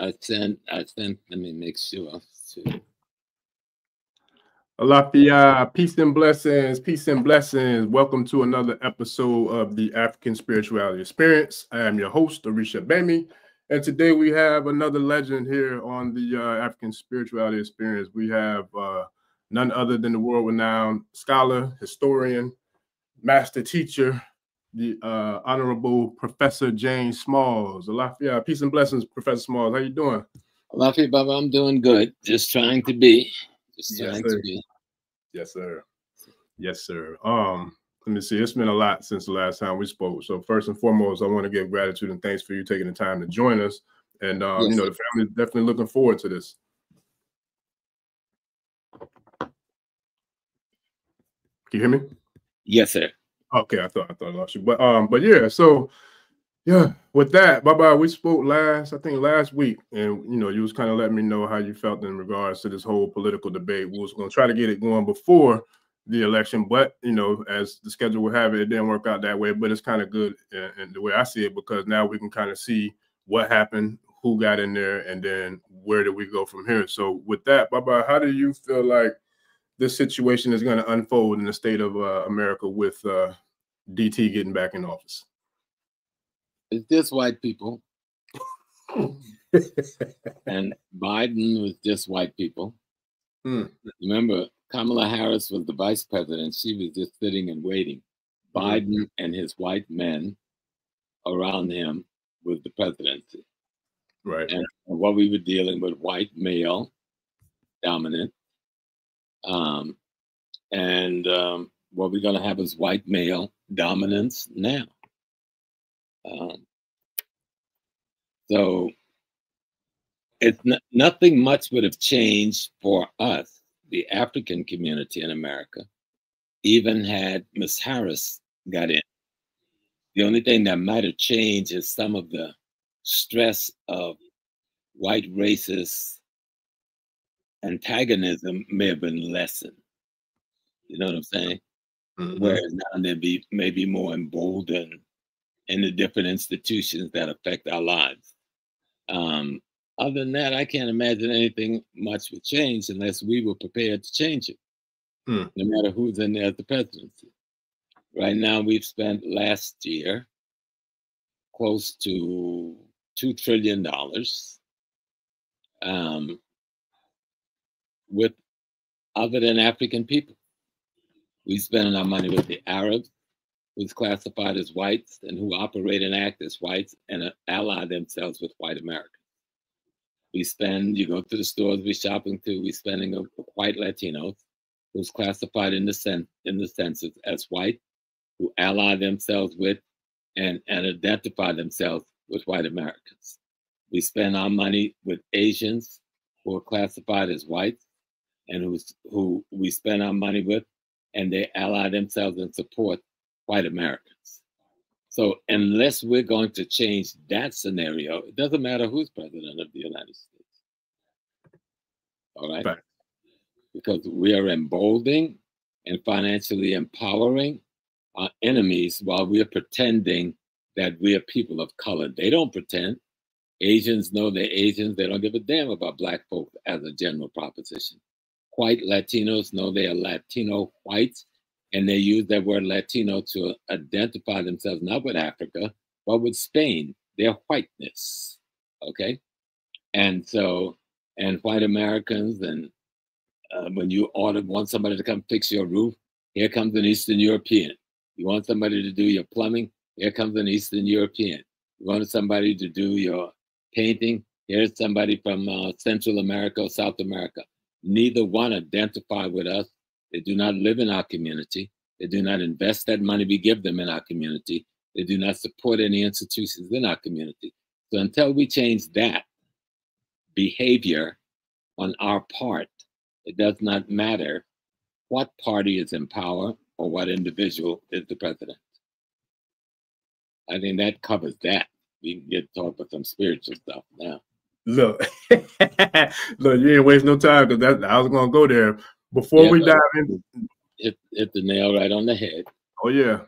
I sent, let me make sure. Alaafia, peace and blessings, peace and blessings. Welcome to another episode of the African Spirituality Experience. I am your host, Orisha Bami, and today we have another legend here on the African Spirituality Experience. We have none other than the world-renowned scholar, historian, master teacher, the Honorable Professor James Smalls. Alaafia, peace and blessings, Professor Smalls. How you doing? Alaafia, Baba, I'm doing good. Just trying to be. Yes, sir. Yes, sir. Let me see. It's been a lot since the last time we spoke. So first and foremost, I want to give gratitude and thanks for you taking the time to join us. And you know, the family is definitely looking forward to this. Can you hear me? Yes, sir. Okay, I thought I lost you. But yeah, so yeah, with that, bye-bye. We spoke last week, and you know, you was kind of letting me know how you felt in regards to this whole political debate. We was going to try to get it going before the election, but you know, as the schedule would have it, it didn't work out that way. But it's kind of good in the way I see it, because now we can kind of see what happened, who got in there, and then where do we go from here. So with that, bye-bye, how do you feel like this situation is going to unfold in the state of America with DT getting back in office? It's just white people. And Biden was just white people. Remember, Kamala Harris was the vice president. She was just sitting and waiting. Biden and his white men around him was the presidency. Right. And what we were dealing with, white male dominant. And what we're going to have is white male dominance now. So it's nothing much would have changed for us, the African community in America, even had Miss Harris got in. The only thing that might have changed is some of the stress of white racist antagonism may have been lessened. You know what I'm saying? Whereas now they'd be maybe more emboldened in the different institutions that affect our lives. Other than that, I can't imagine anything much would change unless we were prepared to change it, no matter who's in there at the presidency. Right now, we've spent last year close to $2 trillion with other than African people. We spend our money with the Arabs, who's classified as whites and who operate and act as whites and ally themselves with white Americans. We spend, you go to the stores we're shopping to, we're spending on white Latinos, who's classified in the census as white, who ally themselves with and identify themselves with white Americans. We spend our money with Asians, who are classified as whites, and who we spend our money with, and they ally themselves and support white Americans. So unless we're going to change that scenario, it doesn't matter who's president of the United States. All right? Because we are emboldening and financially empowering our enemies while we are pretending that we are people of color. They don't pretend. Asians know they're Asians. They don't give a damn about black folks as a general proposition. White Latinos know they are Latino whites, and they use that word Latino to identify themselves not with Africa, but with Spain, their whiteness, okay? And so, and white Americans, and when you want somebody to come fix your roof, here comes an Eastern European. You want somebody to do your plumbing, here comes an Eastern European. You want somebody to do your painting, here's somebody from Central America or South America. Neither one identify with us. They do not live in our community. They do not invest that money we give them in our community. They do not support any institutions in our community. So until we change that behavior on our part, it does not matter what party is in power or what individual is the president. I think that covers that. We can get to talk about some spiritual stuff now. Look, look, you ain't waste no time, because I was gonna go there. Before we dive in, hit the nail right on the head. Oh yeah,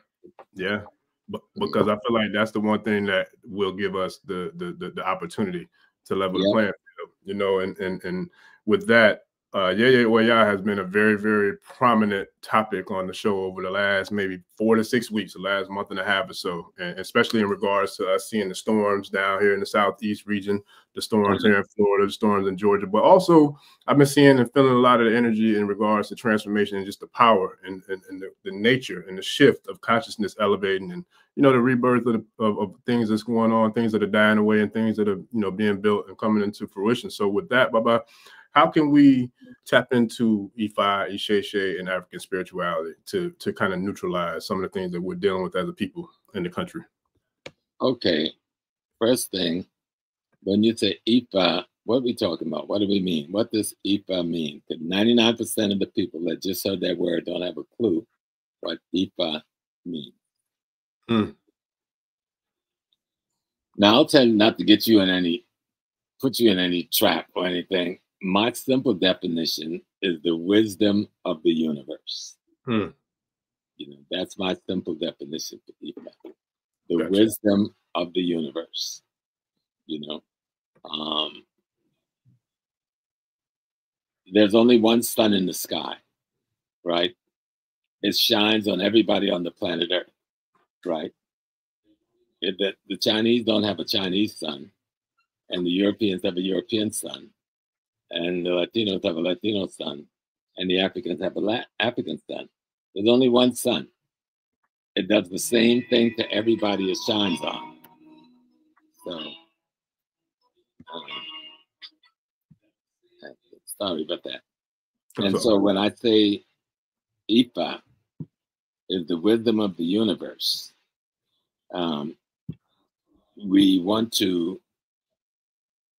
because I feel like that's the one thing that will give us the opportunity. to level the playing field, you know, and with that, Yeye Oya has been a very, very prominent topic on the show over the last maybe 4 to 6 weeks, the last month and a half or so, and especially in regards to us seeing the storms down here in the Southeast region, the storms here in Florida, the storms in Georgia, but also I've been seeing and feeling a lot of the energy in regards to transformation and just the power and the nature and the shift of consciousness elevating, and you know, the rebirth of things that's going on, things that are dying away and things that are, you know, being built and coming into fruition. So with that, Baba, how can we tap into Ifa, Isheshe, and African spirituality to kind of neutralize some of the things that we're dealing with as a people in the country? Okay, first thing, when you say Ifa, what are we talking about? What do we mean? What does Ifa mean? Because 99% of the people that just heard that word don't have a clue what Ifa means. Now, I'll tell you not to get you in any, put you in any trap or anything. My simple definition is the wisdom of the universe. You know, that's my simple definition for Ifa. The wisdom of the universe. You know, there's only one sun in the sky, right? It shines on everybody on the planet Earth, right? The Chinese don't have a Chinese sun, and the Europeans have a European sun, and the Latinos have a Latino sun, and the Africans have a African sun. There's only one sun. It does the same thing to everybody it shines on. So, sorry about that. And so when I say Ifa is the wisdom of the universe, we want to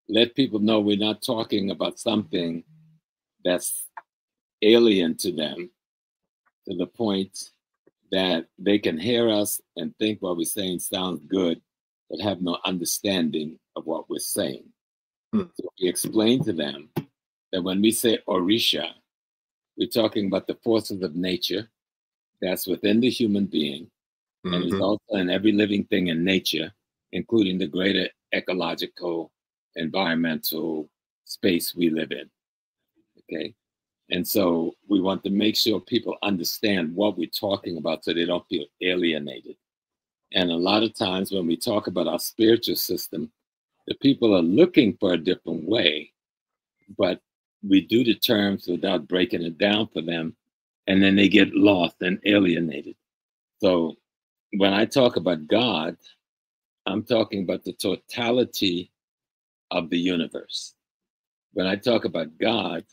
let people know we're not talking about something that's alien to them, to the point that they can hear us and think what we're saying sounds good, but have no understanding of what we're saying. So we explain to them that when we say Orisha, we're talking about the forces of nature that's within the human being, and is also in every living thing in nature, including the greater ecological, environmental space we live in. Okay? And so we want to make sure people understand what we're talking about so they don't feel alienated. And a lot of times when we talk about our spiritual system, the people are looking for a different way, but we do the terms without breaking it down for them, and then they get lost and alienated. So when I talk about God, I'm talking about the totality of the universe. When I talk about God,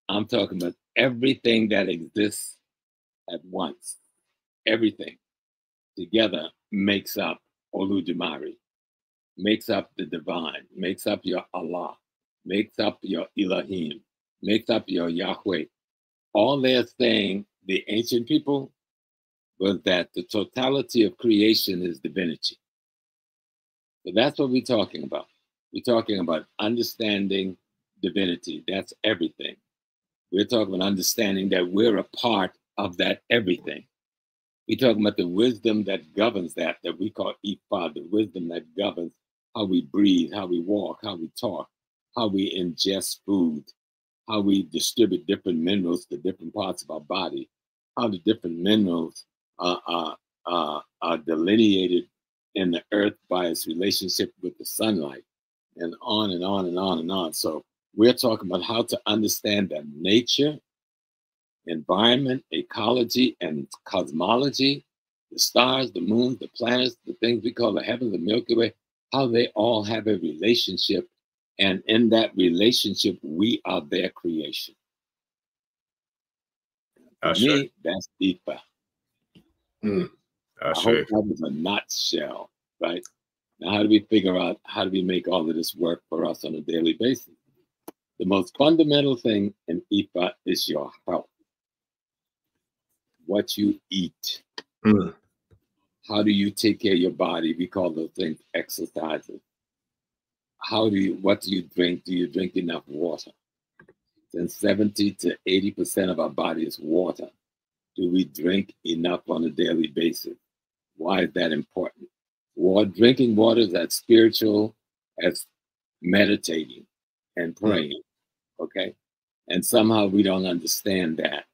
I'm talking about everything that exists at once. Everything together makes up Oludumare, makes up the divine, makes up your Allah, makes up your Elohim, makes up your Yahweh. All they're saying, the ancient people, was that the totality of creation is divinity. So that's what we're talking about. We're talking about understanding divinity. That's everything. We're talking about understanding that we're a part of that everything. We're talking about the wisdom that governs that we call Ifa, the wisdom that governs how we breathe, how we walk, how we talk, how we ingest food, how we distribute different minerals to different parts of our body, how the different minerals are delineated in the earth by its relationship with the sunlight, and on and on and on and on. So we're talking about how to understand that nature, environment, ecology, and cosmology, the stars, the moons, the planets, the things we call the heavens, the Milky Way, how they all have a relationship. And in that relationship, we are their creation. For me, that's Ifa. I hope that was a nutshell, right? Now, how do we figure out, how do we make all of this work for us on a daily basis? The most fundamental thing in Ifa is your health. What you eat. How do you take care of your body? We call those things exercises. What do you drink? Do you drink enough water? Then 70 to 80% of our body is water. Do we drink enough on a daily basis? Why is that important? Drinking water is as spiritual as meditating and praying, okay? And somehow we don't understand that.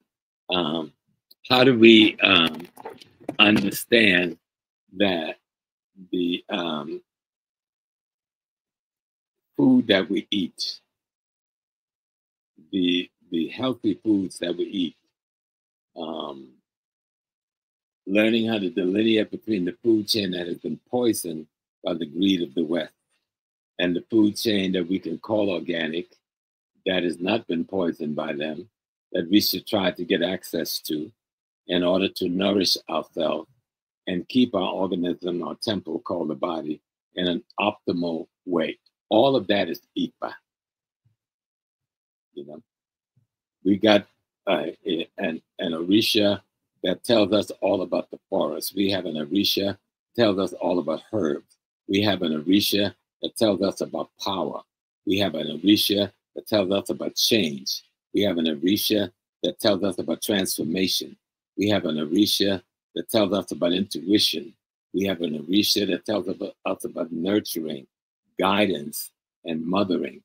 How do we understand that the food that we eat, the healthy foods that we eat, learning how to delineate between the food chain that has been poisoned by the greed of the West and the food chain that we can call organic, that has not been poisoned by them, that we should try to get access to in order to nourish ourselves and keep our organism, our temple called the body, in an optimal way. All of that is IPA. You know, we got an Orisha that tells us all about the forest. We have an Orisha that tells us all about herbs. We have an Orisha that tells us about power. We have an Orisha that tells us about change. We have an Orisha that tells us about transformation. We have an Orisha that tells us about intuition. We have an Orisha that tells us about nurturing, guidance, and mothering.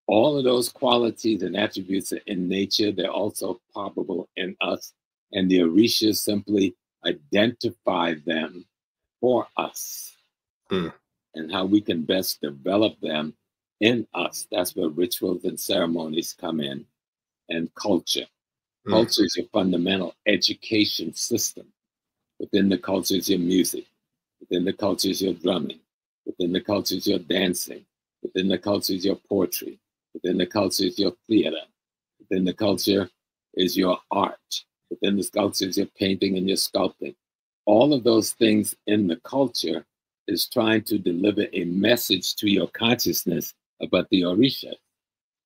All of those qualities and attributes are in nature. They're also palpable in us. And the Orishas simply identify them for us and how we can best develop them in us. That's where rituals and ceremonies come in, and culture. Culture is your fundamental education system. Within the culture is your music. Within the culture is your drumming. Within the culture is your dancing. Within the culture is your poetry. Within the culture is your theater. Within the culture is your art. Within the culture is your painting and your sculpting. All of those things in the culture is trying to deliver a message to your consciousness about the Orisha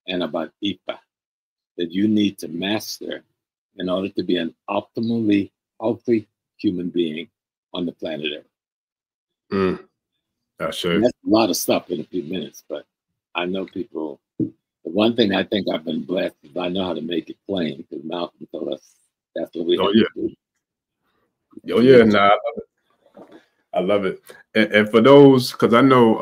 and about Ipa that you need to master in order to be an optimally healthy human being on the planet Earth. That's a lot of stuff in a few minutes, but I know people. The one thing I think I've been blessed is I know how to make it plain, because Malcolm told us that's what we have to do. Oh yeah, nah, I love it. And for those, because I know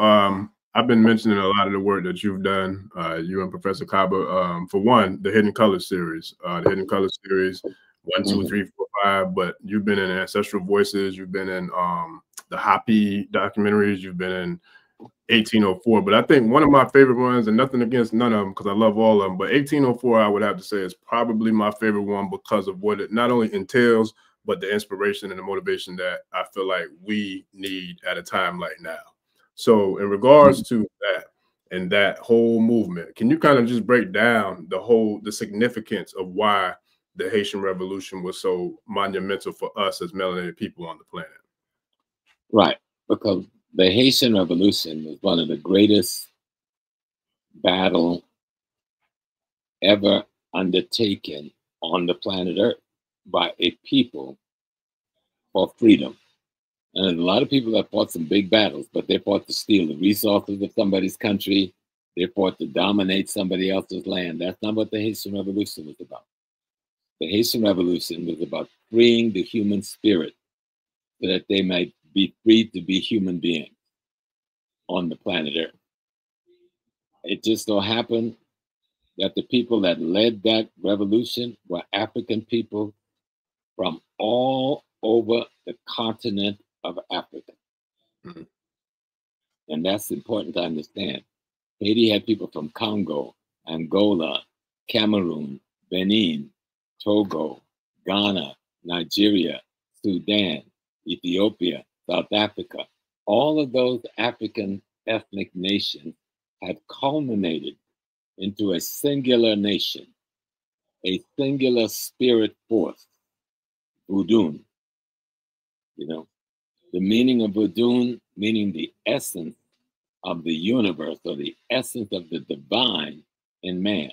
I've been mentioning a lot of the work that you've done, you and Professor Kaba. For one, the Hidden Color series, 1, 2, 3, 4, 5. But you've been in Ancestral Voices, you've been in the Happy documentaries, you've been in 1804. But I think one of my favorite ones, and nothing against none of them, because I love all of them, but 1804, I would have to say, is probably my favorite one because of what it not only entails, but the inspiration and the motivation that I feel like we need at a time like now. So in regards to that and that whole movement, can you kind of just break down the significance of why the Haitian Revolution was so monumental for us as melanated people on the planet? Right, because the Haitian Revolution was one of the greatest battles ever undertaken on the planet Earth by a people for freedom. And there's a lot of people that fought some big battles, but they fought to steal the resources of somebody's country. They fought to dominate somebody else's land. That's not what the Haitian Revolution was about. The Haitian Revolution was about freeing the human spirit so that they might be free to be human beings on the planet Earth. It just so happened that the people that led that revolution were African people from all over the continent of Africa. And that's important to understand. Haiti had people from Congo, Angola, Cameroon, Benin, Togo, Ghana, Nigeria, Sudan, Ethiopia, South Africa. All of those African ethnic nations had culminated into a singular nation, a singular spirit force, Vudun. You know, the meaning of Vudun, meaning the essence of the universe, or the essence of the divine in man.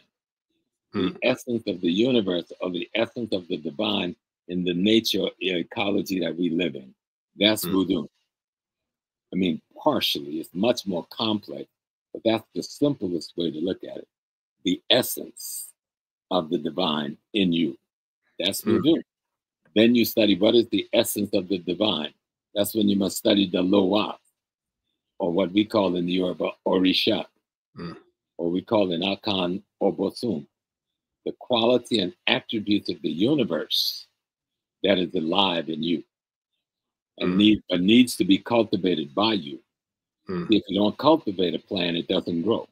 The essence of the universe, or the essence of the divine in the nature ecology that we live in. That's Vudun. I mean, partially, it's much more complex, but that's the simplest way to look at it. The essence of the divine in you. That's Vudun. Then you study what is the essence of the divine. That's when you must study the Loa, or what we call in the Yoruba, Orisha. or we call it Akan or Bosum, the quality and attributes of the universe that is alive in you and needs to be cultivated by you. If you don't cultivate a plant, it doesn't grow.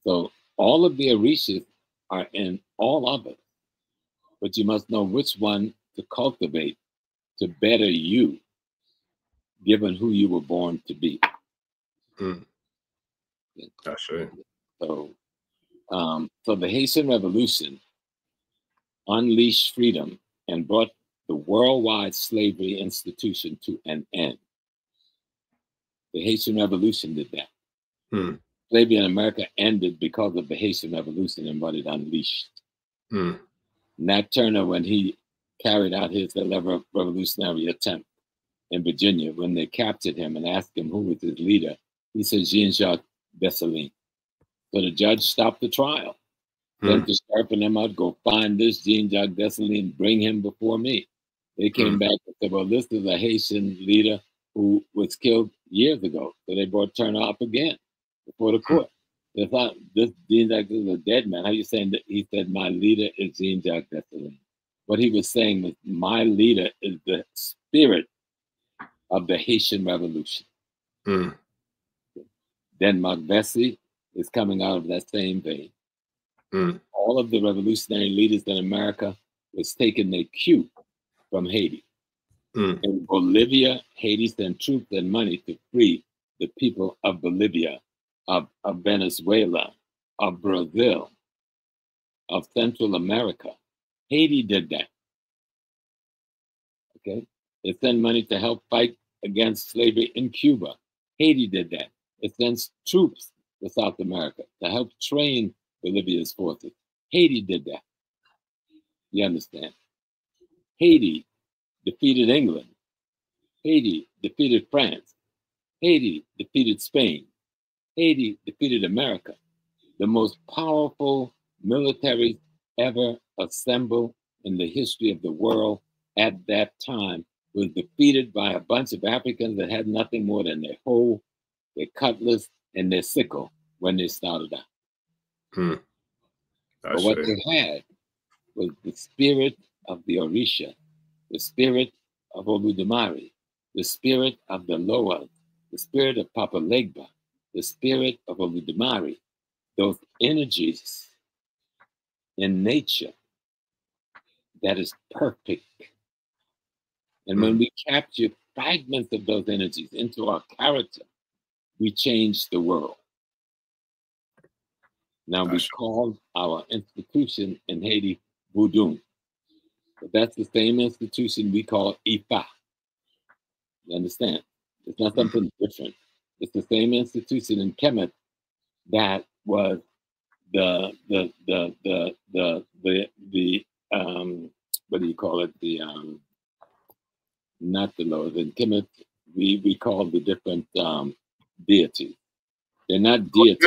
So all of the orishas are in all of us, but you must know which one to cultivate to better you, given who you were born to be. That's right. So, so the Haitian Revolution unleashed freedom and brought the worldwide slavery institution to an end. The Haitian Revolution did that. Slavery in America ended because of the Haitian Revolution and what it unleashed. Nat Turner, when he carried out his revolutionary attempt in Virginia, when they captured him and asked him who was his leader, he said Jean-Jacques Dessalines. So the judge stopped the trial. Sent the sheriff and them out, go find this Jean-Jacques Dessalines, bring him before me. They came back and said, well, this is a Haitian leader who was killed years ago. So they brought Turner up again before the court. They thought this Jean-Jacques is a dead man. How you saying that? He said, my leader is Jean-Jacques Dessalines. What he was saying was, my leader is the spirit of the Haitian Revolution. Denmark Vesey is coming out of that same vein. All of the revolutionary leaders in America was taking their cue from Haiti. In Bolivia, Haiti sent troops and money to free the people of Bolivia, of Venezuela, of Brazil, of Central America. Haiti did that. Okay? It sent money to help fight against slavery in Cuba. Haiti did that. It sends troops to South America to help train Bolivia's forces. Haiti did that. You understand? Haiti defeated England. Haiti defeated France. Haiti defeated Spain. Haiti defeated America. The most powerful military ever assembled in the history of the world at that time was defeated by a bunch of Africans that had nothing more than their hoe, their cutlass, and their sickle when they started out. But what they had was the spirit of the Orisha, the spirit of Oludumare, the spirit of the Loa, the spirit of Papa Legba, the spirit of Oludumare, those energies in nature that is perfect. And when we capture fragments of those energies into our character, we change the world. Now, we call our institution in Haiti Voodoo, but that's the same institution we call Ifa. You understand? It's not something different. It's the same institution in Kemet that was the what do you call it? The not the Lord. In Kemet, we call the different deities. They're not deities.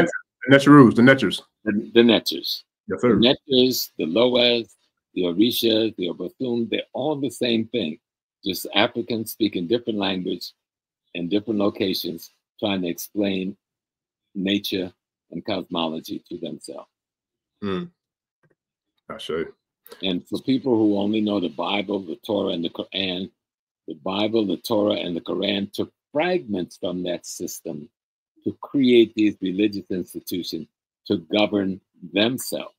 The Netchers. The Netchers. Yes, sir. The Netchers, the Loas, the Orishas, the Obathum, they're all the same thing. Just Africans speaking different language in different locations, trying to explain nature and cosmology to themselves. I show you. And for people who only know the Bible, the Torah, and the Quran, the Bible, the Torah, and the Quran took fragments from that system to create these religious institutions to govern themselves.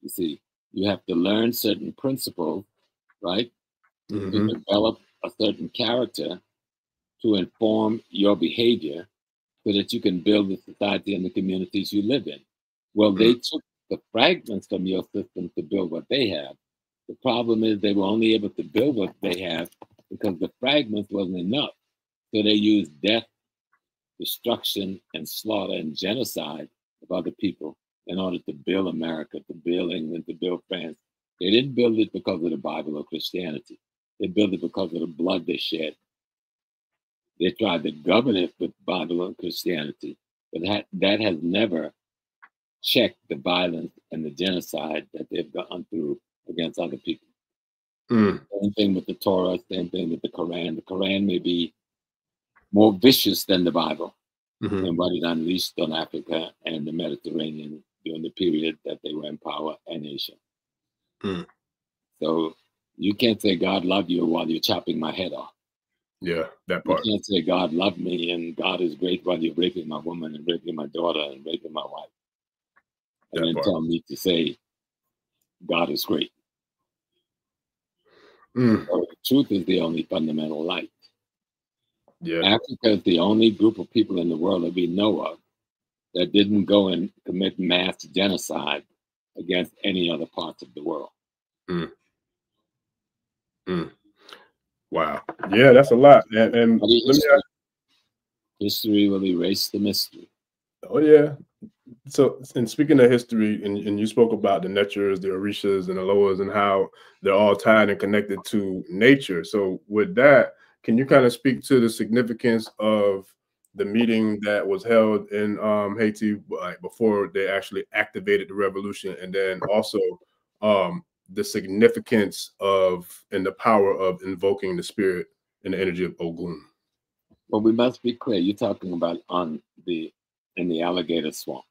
You see, you have to learn certain principles, right? To develop a certain character to inform your behavior so that you can build the society and the communities you live in. Well, they took the fragments from your system to build what they have. The problem is they were only able to build what they have because the fragments wasn't enough. So they used death, destruction, and slaughter and genocide of other people in order to build America, to build England, to build France. They didn't build it because of the Bible or Christianity. They built it because of the blood they shed. They tried to govern it with Bible and Christianity, but that has never checked the violence and the genocide that they've gone through against other people. Same thing with the Torah, same thing with the Quran. The Quran may be more vicious than the Bible, and what it unleashed on Africa and the Mediterranean during the period that they were in power and Asia. So you can't say God loved you while you're chopping my head off. Yeah, that part. You can't say God loved me and God is great while you're raping my woman and raping my daughter and raping my wife. And then tell me to say God is great. So the truth is the only fundamental light. Yeah. Africa is the only group of people in the world that we know of that didn't go and commit mass genocide against any other parts of the world. Wow. Yeah, that's a lot. And history will erase the mystery. Oh, yeah. So, and speaking of history, and you spoke about the Netchers, the Orishas, and the Loas, and how they're all tied and connected to nature. So with that, can you kind of speak to the significance of the meeting that was held in Haiti before they actually activated the revolution, and then also the significance of and the power of invoking the spirit and the energy of Ogun? Well, we must be clear. You're talking about in the alligator swamp.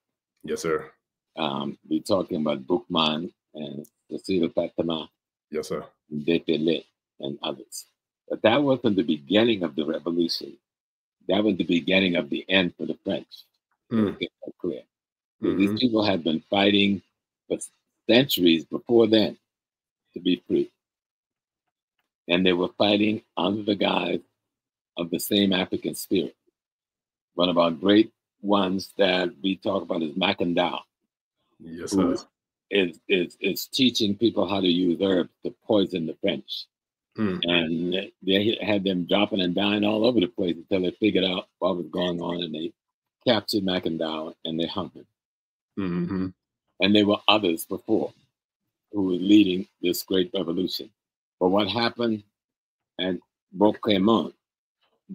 Yes, sir. We're talking about Boukman and Cecile Fatima. Yes, sir. Depele and others. But that wasn't the beginning of the revolution. That was the beginning of the end for the French. Let's get that clear. These people had been fighting for centuries before then to be free. And they were fighting under the guise of the same African spirit. One of our great ones that we talk about is Macandal. Yes, sir. Is teaching people how to use herbs to poison the French. And they had them dropping and dying all over the place until they figured out what was going on, and they captured Macandal and they hung him. And there were others before who were leading this great revolution. But what happened at Boukman,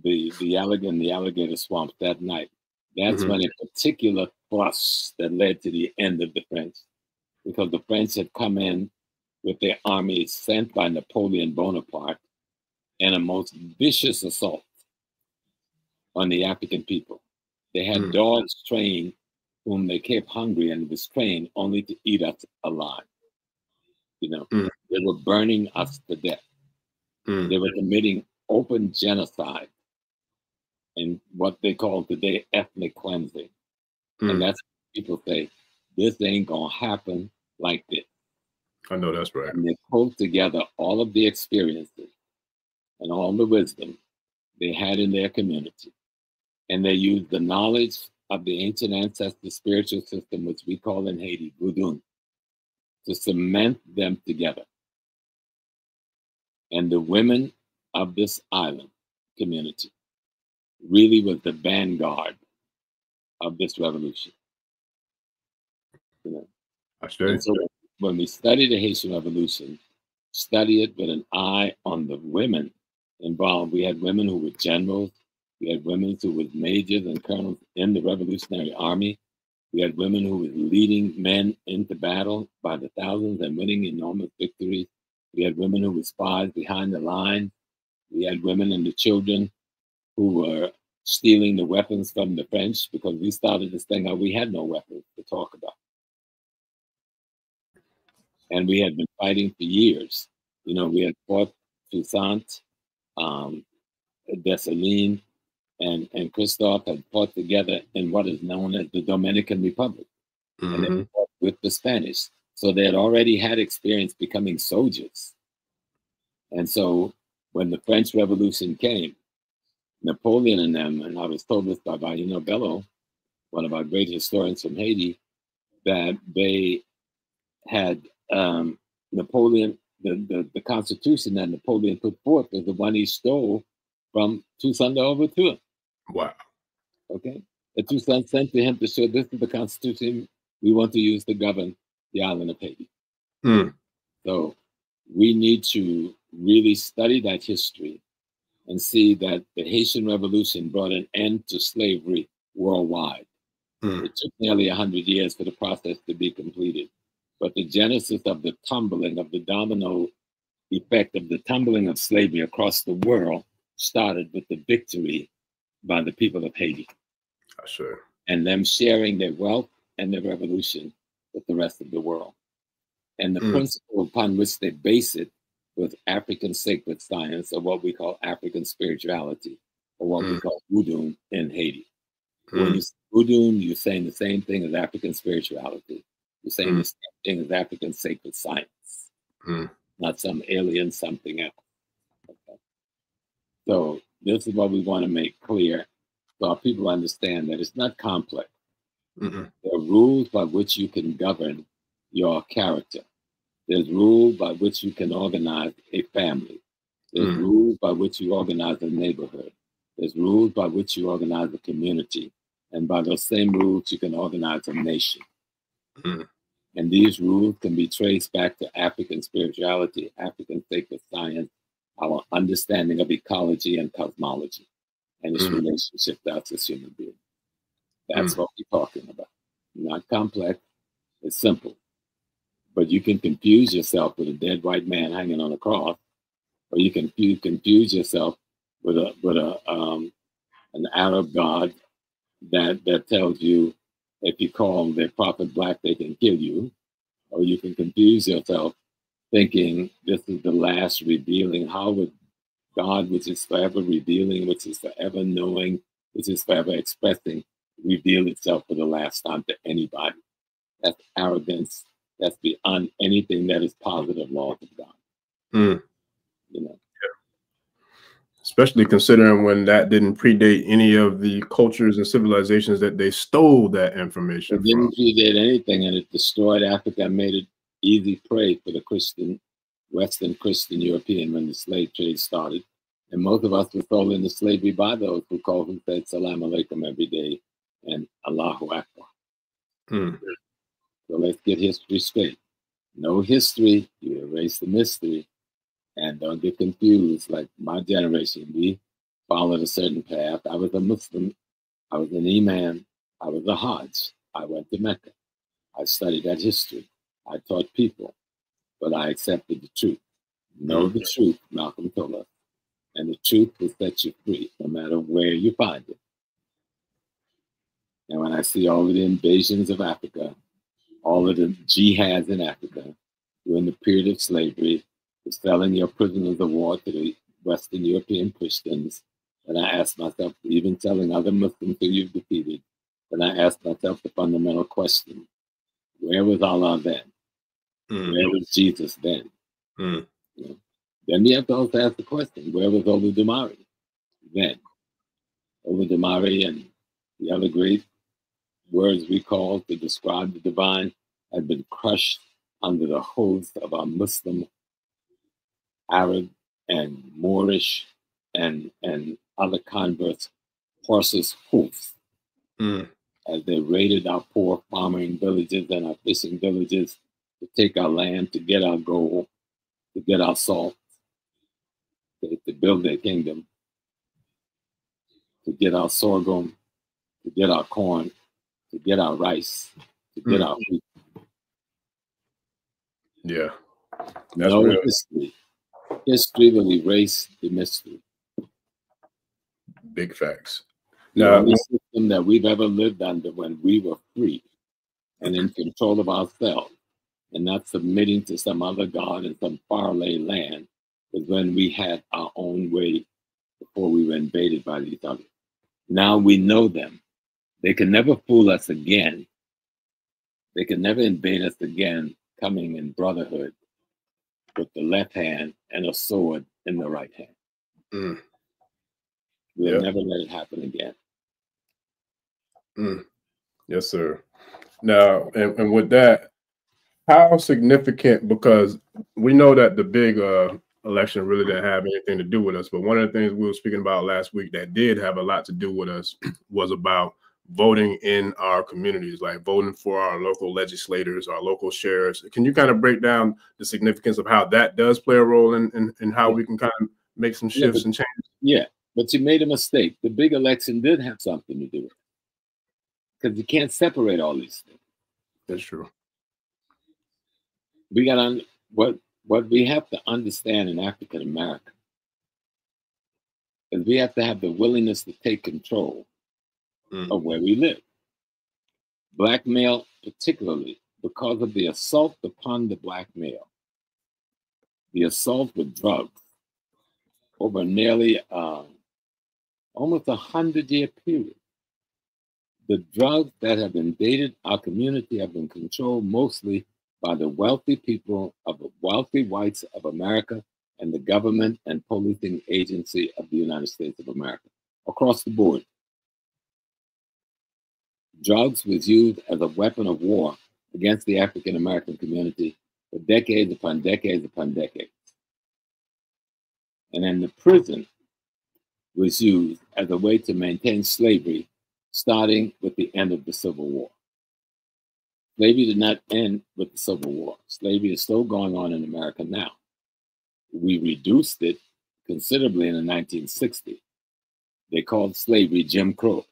the alligator swamp that night, that's when a particular thrust that led to the end of the French, because the French had come in with their armies sent by Napoleon Bonaparte in a most vicious assault on the African people. They had dogs trained whom they kept hungry and was trained only to eat us alive. You know, they were burning us to death. They were committing open genocide and what they call today ethnic cleansing. And that's what people say, this ain't gonna happen like this. I know that's right. And they pulled together all of the experiences and all the wisdom they had in their community. And they used the knowledge of the ancient ancestor spiritual system, which we call in Haiti, Voodoo, to cement them together. And the women of this island community really was the vanguard of this revolution. You know? And so when we study the Haitian Revolution, study it with an eye on the women involved. We had women who were generals. We had women who were majors and colonels in the Revolutionary Army. We had women who were leading men into battle by the thousands and winning enormous victories. We had women who were spies behind the lines. We had women and the children who were stealing the weapons from the French, because we started this thing out. We had no weapons to talk about. And we had been fighting for years. You know, we had fought Toussaint, Dessalines, and Christophe had fought together in what is known as the Dominican Republic. And they fought with the Spanish. So they had already had experience becoming soldiers. And so when the French Revolution came, Napoleon and them, and I was told this by Vaino Bello, one of our great historians from Haiti, that they had Napoleon, the Constitution that Napoleon put forth was the one he stole from Toussaint Louverture. Wow. Okay. The Toussaint sent to him to show this is the Constitution we want to use to govern the island of Haiti. So we need to really study that history and see that the Haitian Revolution brought an end to slavery worldwide. It took nearly 100 years for the process to be completed. But the genesis of the tumbling, of the domino effect of the tumbling of slavery across the world started with the victory by the people of Haiti. Sure. And them sharing their wealth and their revolution with the rest of the world. And the principle upon which they base it was African sacred science, or what we call African spirituality, or what we call voodoo in Haiti. When you say voodoo, you're saying the same thing as African spirituality. You're saying the same thing as African sacred science, not some alien something else. Okay. So this is what we want to make clear, so our people understand that it's not complex. There are rules by which you can govern your character. There's rules by which you can organize a family. There's rules by which you organize a neighborhood. There's rules by which you organize a community. And by those same rules, you can organize a nation. And these rules can be traced back to African spirituality, African sacred science, our understanding of ecology and cosmology, and its relationship to us as human beings. That's what we're talking about. Not complex, it's simple. But you can confuse yourself with a dead white man hanging on a cross, or you can confuse yourself with an Arab god that tells you if you call their prophet black, they can kill you. Or you can confuse yourself thinking this is the last revealing. How would God, which is forever revealing, which is forever knowing, which is forever expressing, reveal itself for the last time to anybody? That's arrogance. That's beyond anything that is positive laws of God. You know. Especially considering when that didn't predate any of the cultures and civilizations that they stole that information from. It didn't predate anything, and it destroyed Africa and made it easy prey for the Western Christian European when the slave trade started. And most of us were sold into slavery by those who said Salam Alaikum every day and Allahu Akbar. So let's get history straight. No history, you erase the mystery. And don't get confused. Like my generation, we followed a certain path. I was a Muslim. I was an imam. I was a Hajj. I went to Mecca. I studied that history. I taught people, but I accepted the truth. Know the truth, Malcolm told us. And the truth will set you free, no matter where you find it. And when I see all of the invasions of Africa, all of the jihads in Africa during the period of slavery, selling your prisoners of war to the Western European Christians, and I ask myself, even telling other Muslims who you've defeated, then I ask myself the fundamental question, where was Allah then? Where was Jesus then? You know? Then we have to also ask the question, where was Oludumare then? Oludumare and the other great words we call to describe the divine had been crushed under the host of our Muslim, Arab, and Moorish, and other converts' horses' hoofs as they raided our poor farming villages and our fishing villages to take our land, to get our gold, to get our salt, to build their kingdom, to get our sorghum, to get our corn, to get our rice, to get our wheat. Yeah. No history. History will erase the mystery. Big facts. The only system that we've ever lived under when we were free and in control of ourselves and not submitting to some other god in some faraway land was when we had our own way before we were invaded by these others. Now we know them. They can never fool us again. They can never invade us again, coming in brotherhood with the left hand and a sword in the right hand. We'll never let it happen again. Yes, sir. Now, and with that, how significant, because we know that the big election really didn't have anything to do with us, but one of the things we were speaking about last week that did have a lot to do with us was about voting in our communities, like voting for our local legislators, our local sheriffs. Can you kind of break down the significance of how that does play a role in how we can kind of make some shifts and changes? Yeah, but you made a mistake. The big election did have something to do with it, because you can't separate all these things. That's true. We got what we have to understand in African America is we have to have the willingness to take control of where we live. Black male, particularly because of the assault upon the black male, the assault with drugs over nearly almost 100-year period. The drugs that have invaded our community have been controlled mostly by the wealthy people of the wealthy whites of America and the government and policing agency of the United States of America. Across the board, drugs was used as a weapon of war against the African American community for decades upon decades upon decades. And then the prison was used as a way to maintain slavery, starting with the end of the Civil War. Slavery did not end with the Civil War. Slavery is still going on in America now. We reduced it considerably in the 1960s. They called slavery Jim Crow.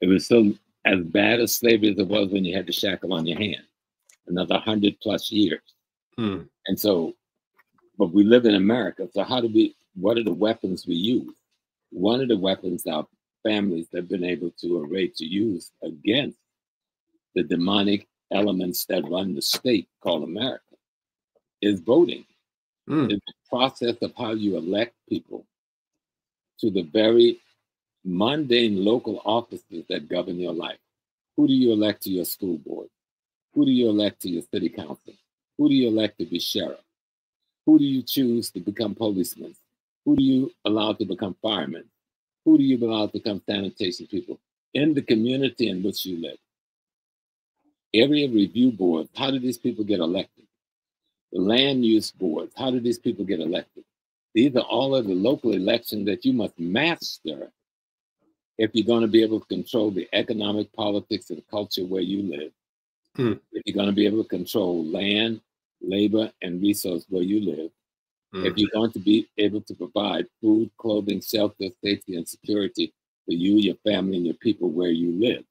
It was still as bad as slavery as it was when you had the shackle on your hand, another 100+ years. And so, but we live in America. So what are the weapons we use? One of the weapons our families have been able to array to use against the demonic elements that run the state called America is voting. It's the process of how you elect people to the very mundane local offices that govern your life. Who do you elect to your school board? Who do you elect to your city council? Who do you elect to be sheriff? Who do you choose to become policemen? Who do you allow to become firemen? Who do you allow to become sanitation people in the community in which you live? Area review boards, how do these people get elected? The land use boards, how do these people get elected? These are all of the local elections that you must master if you're going to be able to control the economic, politics, and culture where you live. If you're going to be able to control land, labor, and resource where you live. If you're going to be able to provide food, clothing, shelter, safety, and security for you, your family, and your people where you live,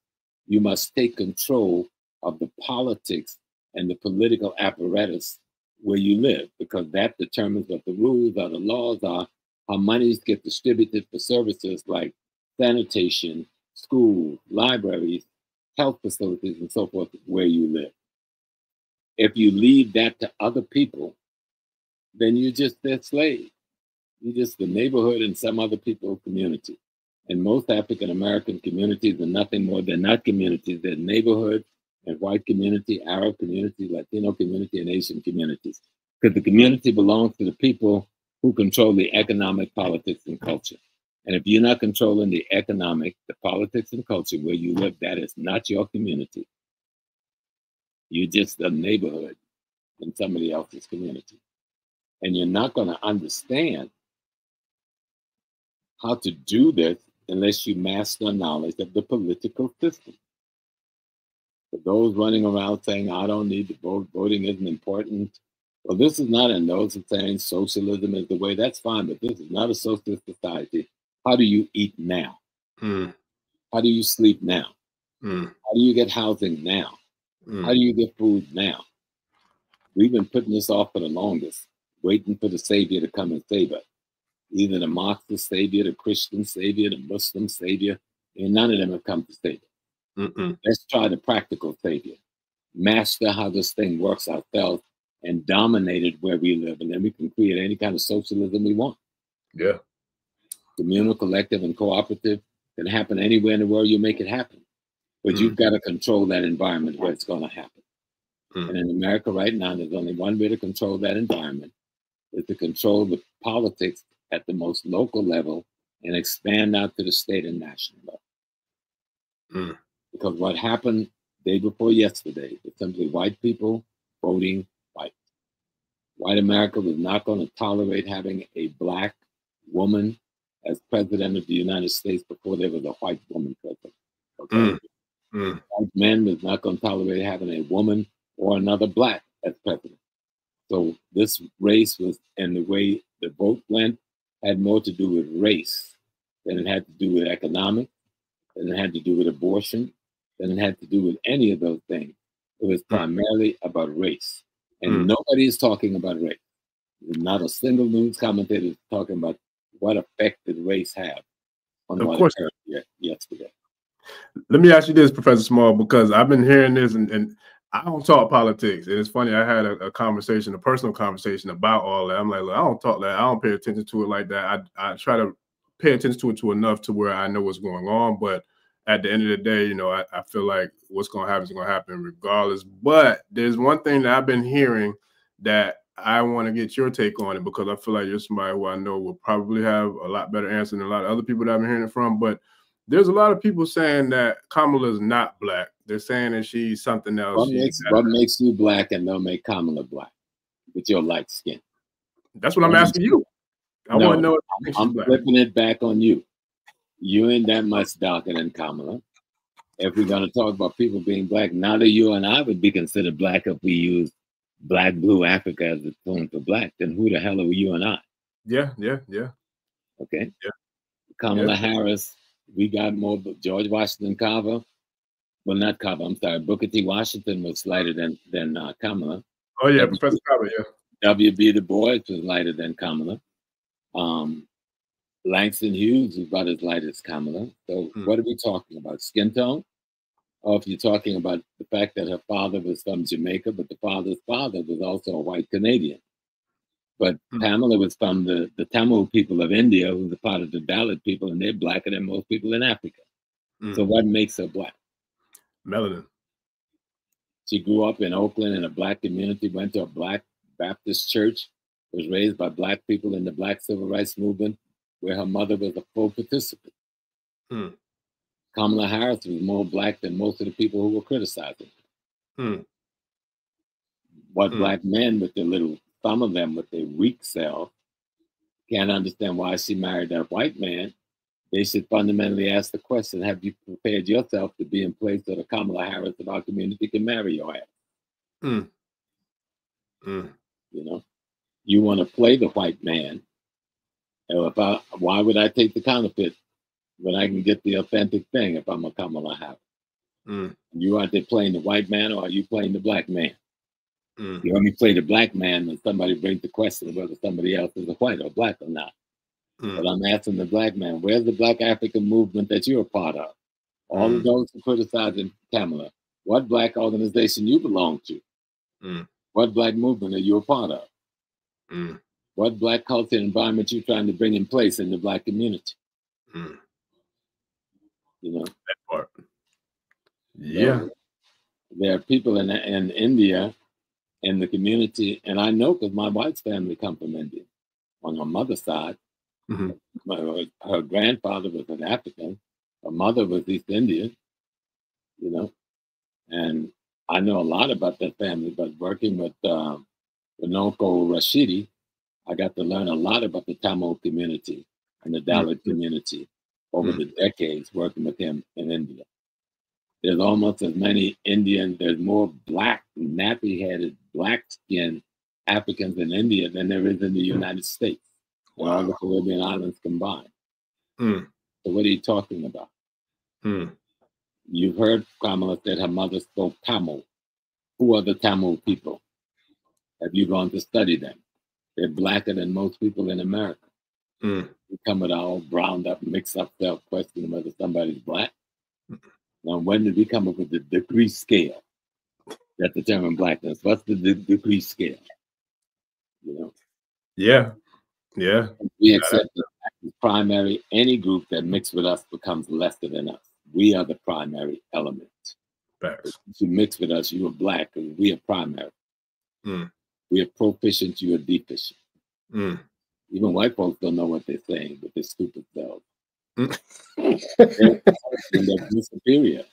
you must take control of the politics and the political apparatus where you live, because that determines what the rules are, the laws are, how monies get distributed for services like sanitation, schools, libraries, health facilities, and so forth, where you live. If you leave that to other people, then you're just their slave. You're just the neighborhood and some other people's community. And most African American communities are nothing more than not communities. They're neighborhood and white community, Arab community, Latino community, and Asian communities. Because the community belongs to the people who control the economic, politics, and culture. And if you're not controlling the economic, the politics, and culture where you live, that is not your community. You're just a neighborhood in somebody else's community. And you're not going to understand how to do this unless you master knowledge of the political system. For those running around saying, I don't need to vote, voting isn't important. Well, this is not, and those are saying socialism is the way, that's fine, but this is not a socialist society. How do you eat now? How do you sleep now? How do you get housing now? How do you get food now? We've been putting this off for the longest, waiting for the Savior to come and save us. Either the Marxist Savior, the Christian Savior, the Muslim Savior, and none of them have come to save us. Let's try the practical Savior. Master how this thing works ourselves and dominate it where we live, and then we can create any kind of socialism we want. Yeah. Communal, collective, and cooperative can happen anywhere in the world. You make it happen. But you've got to control that environment where it's going to happen. And in America right now, there's only one way to control that environment, is to control the politics at the most local level and expand out to the state and national level. Because what happened day before yesterday was simply white people voting white. White America was not going to tolerate having a black woman as president of the United States before there was a white woman president. Okay? White men was not going to tolerate having a woman or another black as president. So this race was, and the way the vote went, had more to do with race than it had to do with economics, than it had to do with abortion, than it had to do with any of those things. It was primarily about race. And nobody is talking about race. There's not a single news commentator is talking about what effect did race have on what occurred yesterday. Let me ask you this, Professor Small, because I've been hearing this, and I don't talk politics. And it's funny, I had a conversation, a personal conversation about all that. I'm like, look, I don't talk that. I don't pay attention to it like that. I try to pay attention to it to enough to where I know what's going on. But at the end of the day, you know, I feel like what's going to happen is going to happen regardless. But there's one thing that I've been hearing that I want to get your take on it, because I feel like you're somebody who I know will probably have a lot better answer than a lot of other people that I've been hearing it from. But there's a lot of people saying that Kamala is not black. They're saying that she's something else. What makes you black and they'll make Kamala black with your light skin? That's what I'm asking you. I want to know if I'm flipping it back on you. You ain't that much darker than Kamala. If we're going to talk about people being black, neither you and I would be considered black if we use black, blue Africa as a term for black. Then who the hell are you and I? Yeah. Okay. Yeah. Kamala Harris, we got more. George Washington Carver, well, not Carver, I'm sorry. Booker T. Washington was lighter than Kamala. Oh, yeah, Professor Carver, yeah. W.B. Du Bois was lighter than Kamala. Langston Hughes was about as light as Kamala. So what are we talking about? Skin tone? Or if you're talking about the fact that her father was from Jamaica, but the father's father was also a white Canadian. But Pamela was from the Tamil people of India, who's a part of the Dalit people, and they're blacker than most people in Africa. So what makes her black? Melanin. She grew up in Oakland in a black community, went to a black Baptist church, was raised by black people in the black civil rights movement, where her mother was a full participant. Kamala Harris was more black than most of the people who were criticizing her. What black men with their little, some of them with their weak self, can't understand why she married that white man. They should fundamentally ask the question, have you prepared yourself to be in place so the Kamala Harris of our community can marry your ass? You know, you want to play the white man. Why would I take the counterfeit when I can get the authentic thing if I'm a Kamala Harris? You out there playing the white man, or are you playing the black man? You only play the black man when somebody brings the question of whether somebody else is a white or black or not. But I'm asking the black man, where's the black African movement that you're a part of? All of those who criticizing Kamala, what black organization you belong to? What black movement are you a part of? What black culture and environment you trying to bring in place in the black community? You know? That part. Yeah. So there are people in India, in the community, and I know because my wife's family come from India on her mother's side. Her grandfather was an African, her mother was East Indian, you know, and I know a lot about that family, but working with Nonko Rashidi, I got to learn a lot about the Tamil community and the Dalit community over the decades working with him in India. There's almost as many Indians, there's more black, nappy-headed, black-skinned Africans in India than there is in the United States. Wow. All the Caribbean islands combined. So what are you talking about? You've heard Kamala said her mother spoke Tamil. Who are the Tamil people? Have you gone to study them? They're blacker than most people in America. We come with our all browned up, mixed up self questioning whether somebody's black. Now, when did we come up with the degree scale that determines blackness? What's the degree scale? You know? Yeah. We accept that as primary. Any group that mixes with us becomes lesser than us. We are the primary element. Facts. If you mix with us, you are black, and we are primary. We are proficient, you are deficient. Even white folks don't know what they're saying, but they're stupid selves. They're superior.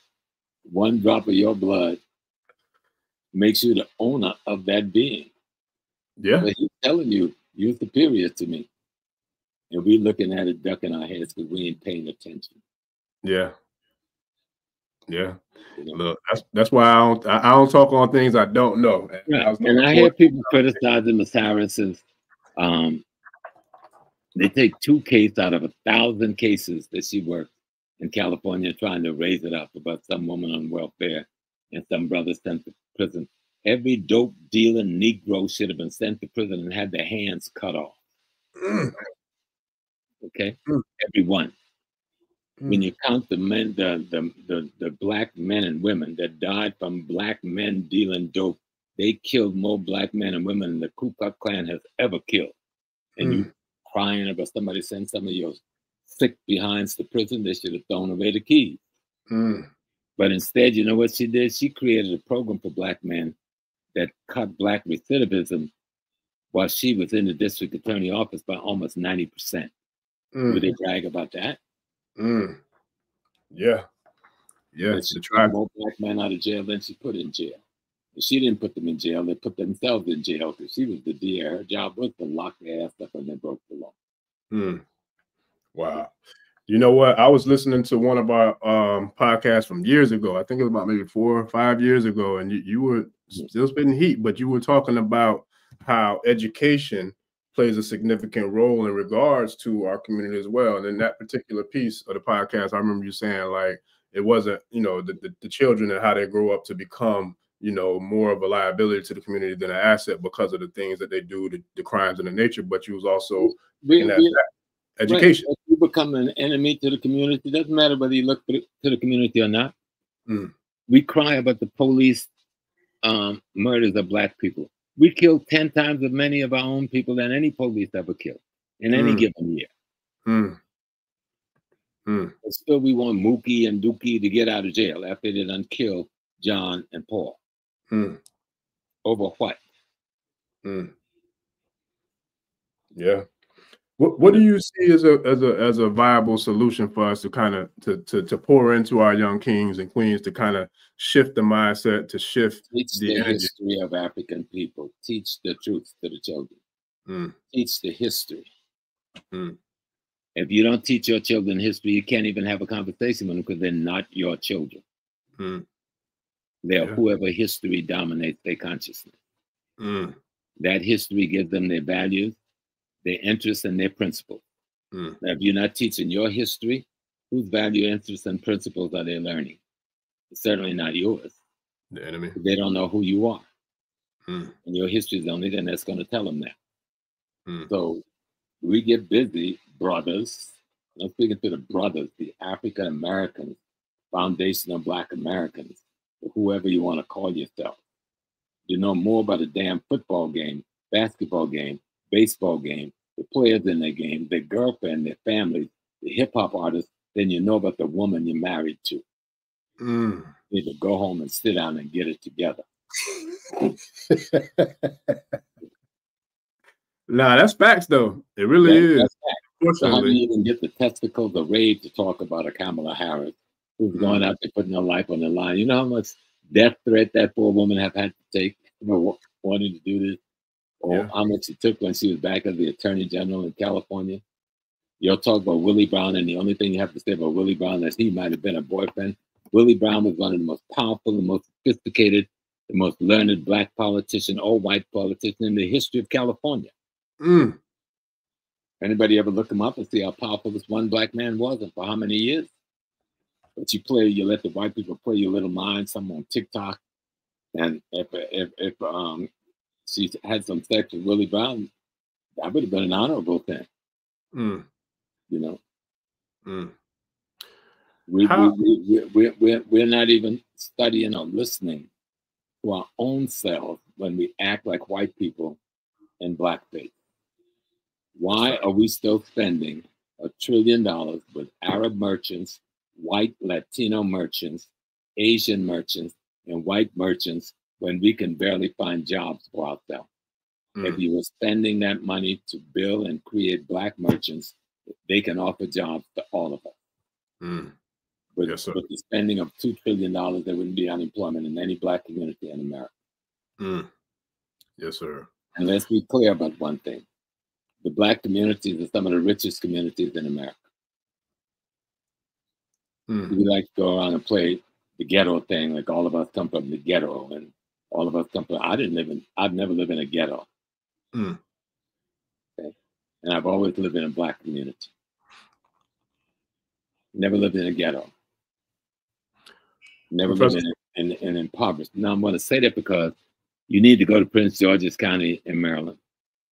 One drop of your blood makes you the owner of that being. Yeah. But he's telling you, you're superior to me. And we're looking at it, ducking our heads because we ain't paying attention. Yeah. You know? Look, that's why I don't talk on things I don't know. And I hear people criticizing Ms. Harris's. They take 2 cases out of 1,000 cases that she worked in California trying to raise it up about some woman on welfare and some brother sent to prison. Every dope dealing Negro should have been sent to prison and had their hands cut off. Okay? Every one. When you count the men, the black men and women that died from black men dealing dope, they killed more black men and women than the Ku Klux Klan has ever killed. And you crying about somebody send some of your sick behinds to prison, they should have thrown away the keys. But instead, you know what she did? She created a program for black men that cut black recidivism while she was in the district attorney office by almost 90%. Would they brag about that? Yeah. And she took more black men out of jail than she put in jail. And she didn't put them in jail. They put themselves in jail because she was the DA. Her job was to lock their ass up when they broke the law. Wow. You know what? I was listening to one of our podcasts from years ago. I think it was about maybe 4 or 5 years ago. And you were still spitting heat, but you were talking about how education plays a significant role in regards to our community as well. And in that particular piece of the podcast, I remember you saying, like, it wasn't, you know, the children and how they grow up to become, you know, more of a liability to the community than an asset because of the things that they do, the crimes and the nature. But you was also in that education. Right. If you become an enemy to the community, it doesn't matter whether you look to the community or not. We cry about the police murders of black people. We kill 10 times as many of our own people than any police ever killed in any given year. But still, we want Mookie and Dookie to get out of jail after they done kill John and Paul. Over what? Yeah. What do you see as a viable solution for us to kind of to pour into our young kings and queens to kind of shift the mindset, to shift the history of African people, teach the truth to the children, teach the history. If you don't teach your children history, you can't even have a conversation with them because they're not your children. They're whoever history dominates their consciousness. That history gives them their values, their interests, and their principles. Now, if you're not teaching your history, whose value, interests, and principles are they learning? It's certainly not yours. The enemy. They don't know who you are. And your history is the only thing that's going to tell them that. So we get busy, brothers. I'm speaking to the brothers, the African Americans, foundational Black Americans, whoever you want to call yourself. You know more about a damn football game, basketball game, baseball game, the players in their game, their girlfriend, their families, the hip hop artists, than you know about the woman you're married to. You need to go home and sit down and get it together. Nah, that's facts though. It really is. So how do you even get the testicles of rage to talk about a Kamala Harris who's going out there putting her life on the line? You know how much death threat that poor woman have had to take for wanting to do this? Or how much it took when she was back as the Attorney General in California? You'll talk about Willie Brown, and the only thing you have to say about Willie Brown is he might have been a boyfriend. Willie Brown was one of the most powerful, the most sophisticated, the most learned Black politician, or white politician in the history of California. Anybody ever look him up and see how powerful this one Black man was and for how many years? But you let the white people play your little mind, some on TikTok. And if she had some sex with Willie Brown, that would have been an honorable thing. You know? We're not even studying or listening to our own selves when we act like white people in blackface. Why are we still spending $1 trillion with Arab merchants, white Latino merchants, Asian merchants, and white merchants when we can barely find jobs for ourselves? If you were spending that money to build and create Black merchants, they can offer jobs to all of us. With the spending of $2 trillion, there wouldn't be unemployment in any Black community in America. Yes, sir. And let's be clear about one thing. The Black communities are some of the richest communities in America. We like to go around and play the ghetto thing, like all of us come from the ghetto, and all of us come from. I've never lived in a ghetto. Okay? And I've always lived in a Black community. Never lived in a ghetto. Never lived in impoverished. Now I'm going to say that because you need to go to Prince George's County in Maryland.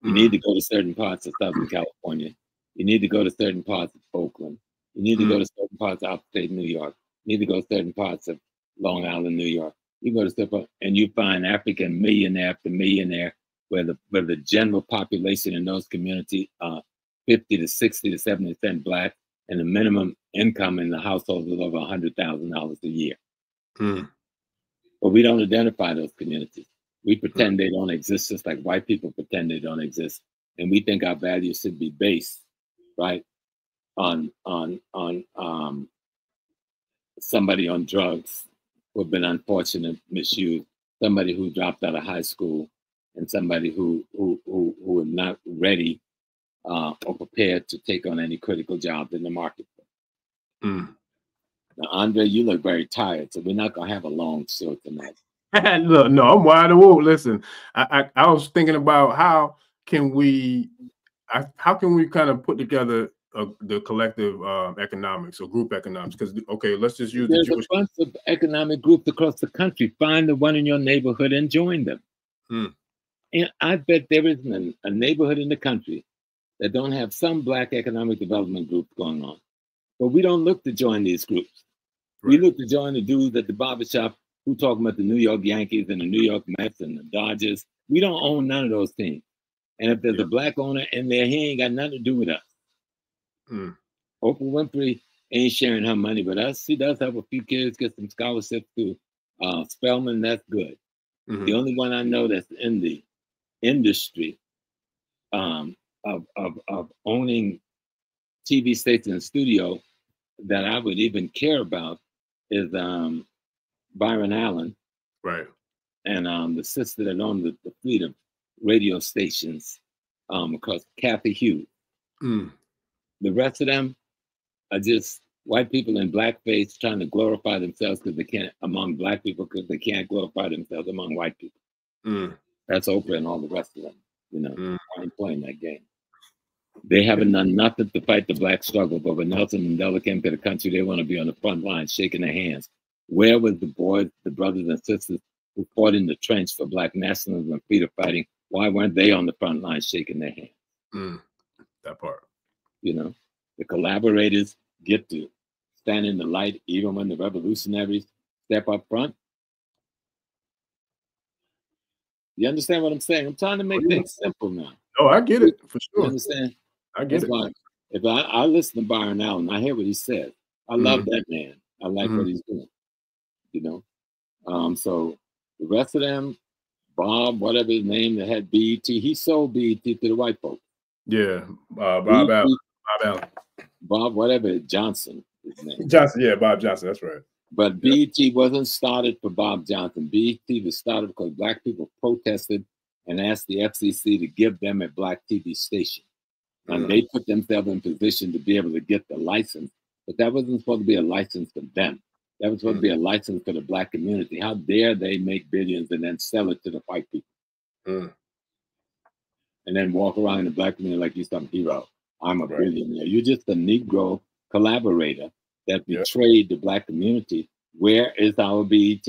You need to go to certain parts of Southern California. You need to go to certain parts of Oakland. You need to go to certain parts of upstate New York. You need to go to certain parts of Long Island, New York. You go to certain parts, and you find African millionaire after millionaire, where the general population in those communities are 50 to 60 to 70% Black, and the minimum income in the household is over $100,000 a year. But we don't identify those communities. We pretend they don't exist, just like white people pretend they don't exist. And we think our values should be based, right, on somebody on drugs who have been unfortunate, misused, somebody who dropped out of high school, and somebody who is not ready or prepared to take on any critical jobs in the marketplace. Now, Andre, you look very tired, so we're not gonna have a long show tonight. Look, no, I'm wide awake. Listen, I was thinking about how can we kind of put together the collective economics or group economics? Because okay, let's just use There's a bunch of economic groups across the country. Find the one in your neighborhood and join them. And I bet there isn't a neighborhood in the country that don't have some Black economic development groups going on. But we don't look to join these groups. We look to join the dudes at the barbershop who talking about the New York Yankees and the New York Mets and the Dodgers. We don't own none of those teams. And if there's a Black owner in there, he ain't got nothing to do with us. Oprah Winfrey ain't sharing her money with us. She does have a few kids get some scholarships to Spelman. That's good. The only one I know that's in the industry of owning TV stations and studio that I would even care about is Byron Allen, and the sister that owned the fleet of radio stations, across Kathy Hughes. The rest of them are just white people in blackface trying to glorify themselves because they can't among Black people because they can't glorify themselves among white people. That's Oprah and all the rest of them. You know, I ain't playing that game. They haven't done nothing to fight the Black struggle, but when Nelson Mandela came to the country, they want to be on the front line, shaking their hands. Where was the boys, the brothers and sisters who fought in the trench for Black nationalism and freedom fighting? Why weren't they on the front line shaking their hands? That part. You know, the collaborators get to stand in the light even when the revolutionaries step up front. You understand what I'm saying? I'm trying to make things simple now. Oh, I get it, for sure. You understand? I get it. Why, if I listen to Byron Allen, I hear what he said. I love that man. I like what he's doing. You know? So the rest of them, Bob, whatever his name, that had BET, he sold BET to the white folks. Yeah, Bob Allen. Bob, whatever, Johnson. His name. Johnson, yeah, Bob Johnson, that's right. But BET wasn't started for Bob Johnson. BET was started because Black people protested and asked the FCC to give them a Black TV station. And they put themselves in position to be able to get the license. But that wasn't supposed to be a license for them. That was supposed to be a license for the Black community. How dare they make billions and then sell it to the white people? And then walk around in the Black community like you're some hero. I'm a billionaire. You're just a Negro collaborator that betrayed the Black community. Where is our BET?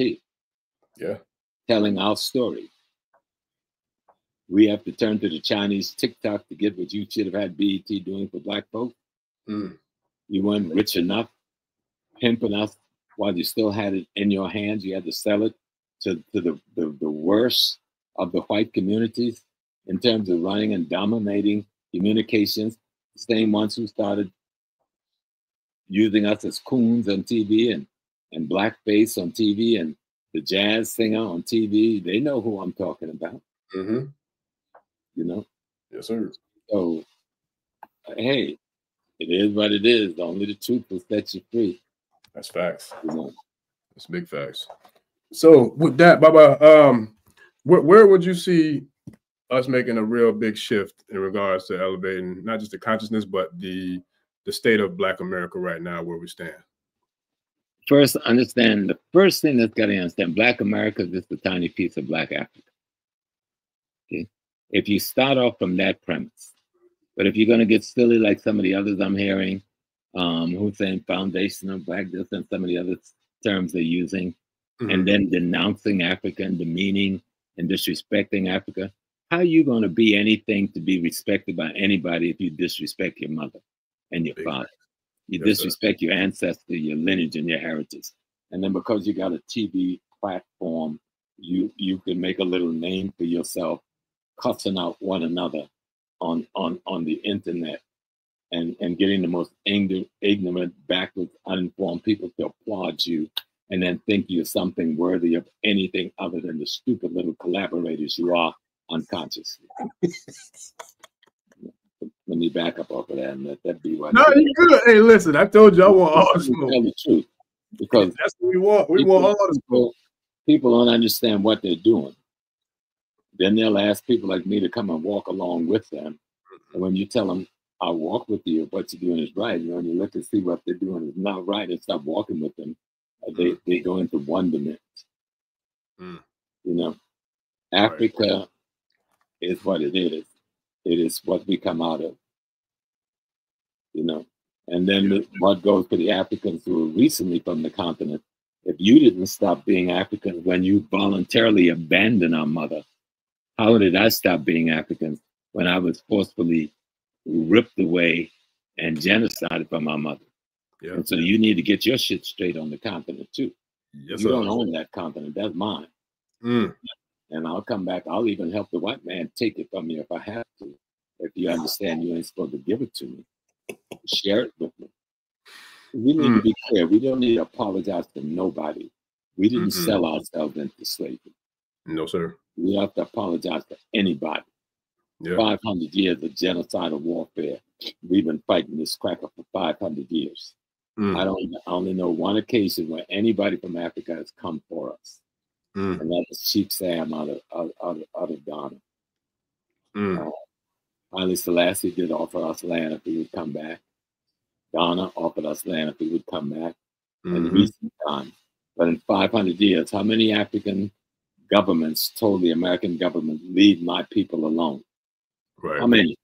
Telling our story. We have to turn to the Chinese TikTok to get what you should have had BET doing for Black folks. You weren't rich enough, pimping us while you still had it in your hands. You had to sell it to the worst of the white communities in terms of running and dominating communications. The same ones who started using us as coons on TV and blackface on TV and the jazz singer on TV. They know who I'm talking about. You know? Yes, sir. So, hey, it is what it is. Only the truth will set you free. That's facts. You know? That's big facts. So with that, Baba, where would you see us making a real big shift in regards to elevating not just the consciousness, but the state of Black America right now, where we stand? First, understand the first thing that's got to understand: Black America is just a tiny piece of Black Africa. Okay, if you start off from that premise, but if you're going to get silly like some of the others I'm hearing, who's saying foundational Black this and some of the other terms they're using, and then denouncing Africa and demeaning and disrespecting Africa, how are you going to be anything to be respected by anybody if you disrespect your mother and your father? You Yes, disrespect your ancestry, your lineage, and your heritage. And then because you got a TV platform, you can make a little name for yourself, cussing out one another on the internet, and getting the most ignorant, backwards, uninformed people to applaud you, and then think you're something worthy of anything other than the stupid little collaborators you are unconsciously. Let me back up off of that and let that be what. No, you good. Hey, listen, I told you I want all the smoke. Tell the truth, because that's what we want. We want all the smoke. People don't understand what they're doing. Then they'll ask people like me to come and walk along with them. And when you tell them, I'll walk with you if what you're doing is right, and when you look and see what they're doing is not right and stop walking with them, they go into wonderment. You know, Africa is what it is. It is what we come out of. You know, and then what goes for the Africans who were recently from the continent, if you didn't stop being African when you voluntarily abandoned our mother, how did I stop being African when I was forcefully ripped away and genocided from my mother? Yeah. And so you need to get your shit straight on the continent too. Yes, you don't own that continent. That's mine. And I'll come back. I'll even help the white man take it from me if I have to. If you understand you ain't supposed to give it to me, share it with me. We need to be clear. We don't need to apologize to nobody. We didn't sell ourselves into slavery. No, sir. We have to apologize to anybody. 500 years of genocidal warfare. We've been fighting this cracker for 500 years. I only know one occasion where anybody from Africa has come for us. And that was Chief Sam out of Ghana. Haile Selassie did offer us land if we would come back. Ghana offered us land if we would come back. In recent time. But in 500 years, how many African governments told the American government, leave my people alone? How many?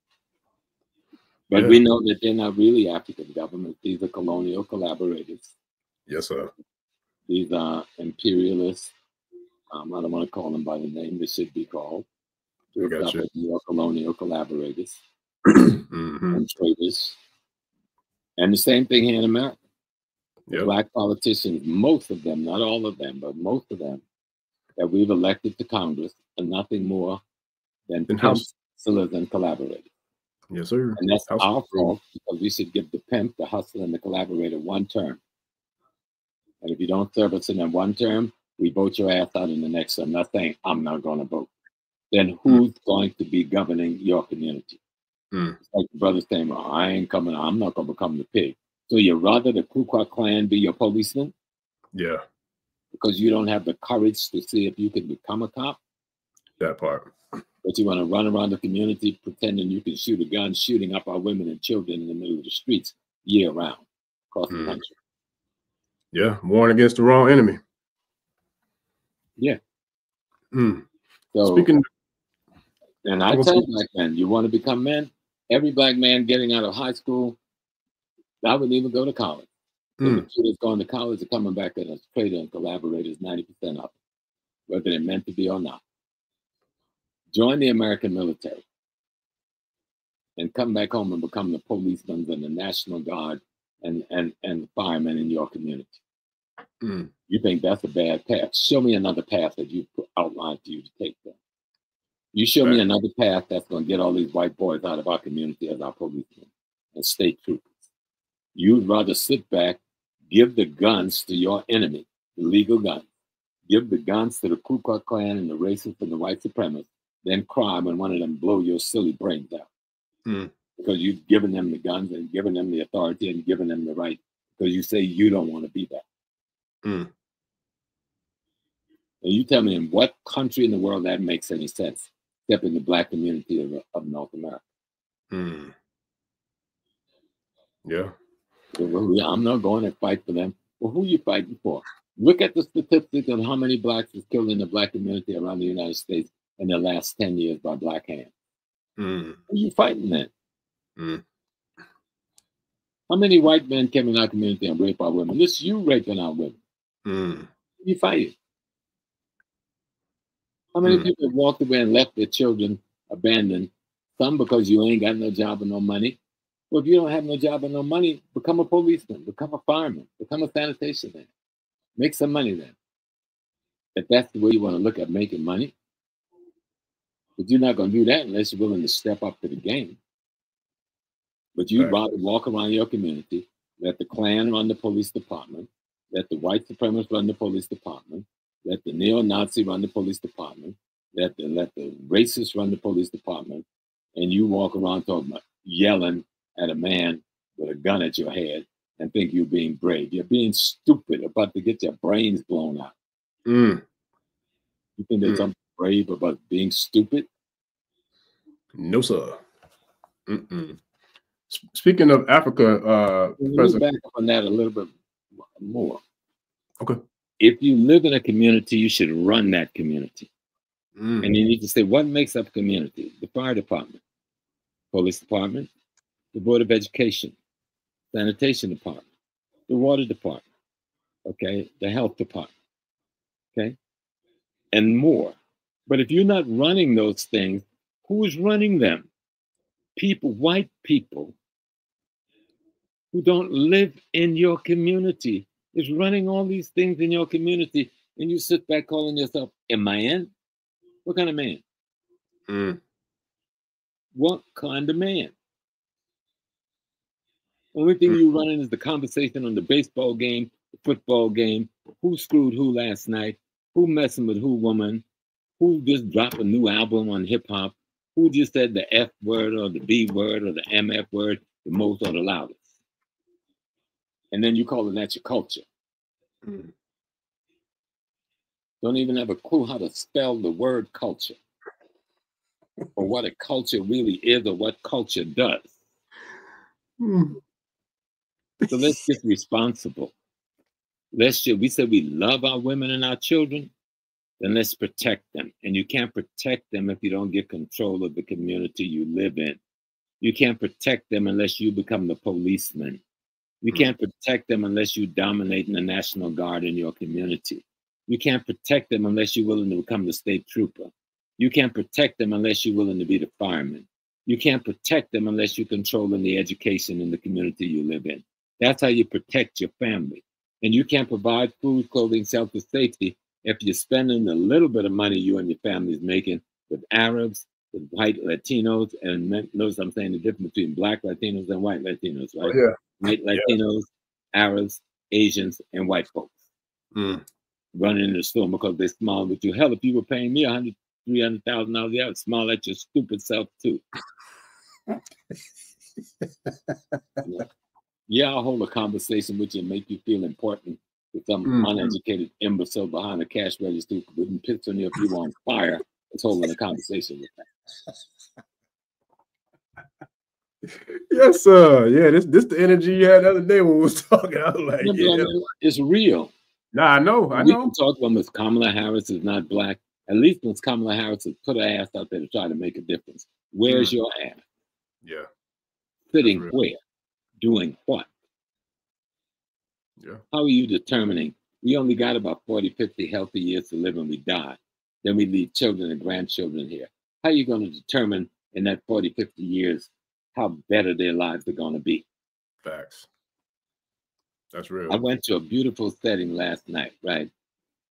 But we know that they're not really African governments. These are colonial collaborators. Yes, sir. These are imperialists. I don't want to call them by the name they should be called. They're colonial collaborators and traders. And the same thing here in America. Black politicians, most of them, not all of them, but most of them that we've elected to Congress are nothing more than hustlers and collaborators. Yes, sir. And that's our fault, because we should give the pimp, the hustler, and the collaborator one term. And if you don't serve us in that one term, we vote your ass out in the next term. Not saying I'm not going to vote. Then who's going to be governing your community? It's like the brother saying, well, I ain't coming, I'm not going to become the pig. So you'd rather the Ku Klux Klan be your policeman? Yeah. Because you don't have the courage to see if you can become a cop? That part. But you want to run around the community pretending you can shoot a gun, shooting up our women and children in the middle of the streets year round across the country. Yeah, warring against the wrong enemy. Yeah. So, speaking of, and I tell black men, you want to become men? Every black man getting out of high school, I would even go to college. The kid that's going to college are coming back as trader and collaborators, 90% of them, whether they're meant to be or not. Join the American military and come back home and become the policemen and the National Guard and the firemen in your community. You think that's a bad path? Show me another path that you outlined for you to take them. You show me another path that's going to get all these white boys out of our community as our policemen and state troopers. You'd rather sit back, give the guns to your enemy, the legal guns. Give the guns to the Ku Klux Klan and the racists and the white supremacists, then cry when one of them blow your silly brains out. Because you've given them the guns and given them the authority and given them the right, because you say you don't want to be that. And you tell me in what country in the world that makes any sense, except in the black community of North America. Yeah. I'm not going to fight for them. Well, who are you fighting for? Look at the statistics on how many blacks is killed in the black community around the United States in the last 10 years by black hands. Who are you fighting then? How many white men came in our community and raped our women? This you raping our women. Who you fighting? How many people have walked away and left their children abandoned? Some because you ain't got no job or no money. Well, if you don't have no job and no money, become a policeman, become a fireman, become a sanitation man. Make some money then. If that's the way you want to look at making money. But you're not going to do that unless you're willing to step up to the game. But you'd rather walk around your community, let the Klan run the police department, let the white supremacists run the police department, let the neo-Nazi run the police department, let the racists run the police department, and you walk around talking about yelling at a man with a gun at your head and think you're being brave. You're being stupid, about to get your brains blown out. You think there's something brave about being stupid? No, sir. Speaking of Africa, Let's back up on that a little bit more. Okay. If you live in a community, you should run that community. And you need to say, what makes up a community? The fire department, police department, the board of education, sanitation department, the water department, okay, the health department, okay, and more. But if you're not running those things, who is running them? People, white people who don't live in your community is running all these things in your community, and you sit back calling yourself a man? What kind of man? What kind of man? Only thing you running is the conversation on the baseball game, the football game, who screwed who last night, who messing with who woman, who just dropped a new album on hip hop, who just said the F word or the B word or the MF word the most or the loudest. And then you call it that your culture. Don't even have a clue how to spell the word culture or what a culture really is or what culture does. So let's get responsible. We said we love our women and our children, then let's protect them. And you can't protect them if you don't get control of the community you live in. You can't protect them unless you become the policeman. You can't protect them unless you dominate in the National Guard in your community. You can't protect them unless you're willing to become the state trooper. You can't protect them unless you're willing to be the fireman. You can't protect them unless you're controlling the education in the community you live in. That's how you protect your family. And you can't provide food, clothing, shelter, safety if you're spending a little bit of money you and your family is making with Arabs, with white Latinos, and notice I'm saying the difference between black Latinos and white Latinos, right? Oh, yeah. White Latinos, Arabs, Asians, and white folks running in the store because they smile with you. Hell, if you were paying me $100,000, $300,000, I would smile at your stupid self too. Yeah, I'll hold a conversation with you and make you feel important with some uneducated imbecile behind a cash register who wouldn't piss on you if you were on fire. It's holding a conversation with that. Yes, sir. Yeah, this the energy you had the other day when we was talking. I was like, it's real. Nah, I know. We can talk about Miss Kamala Harris is not black. At least Miss Kamala Harris has put her ass out there to try to make a difference. Where's your ass? Yeah. Sitting where? Doing what? Yeah. How are you determining? We only got about 40, 50 healthy years to live and we die. Then we leave children and grandchildren here. How are you going to determine in that 40, 50 years how better their lives are going to be? Facts. That's real. I went to a beautiful setting last night, right?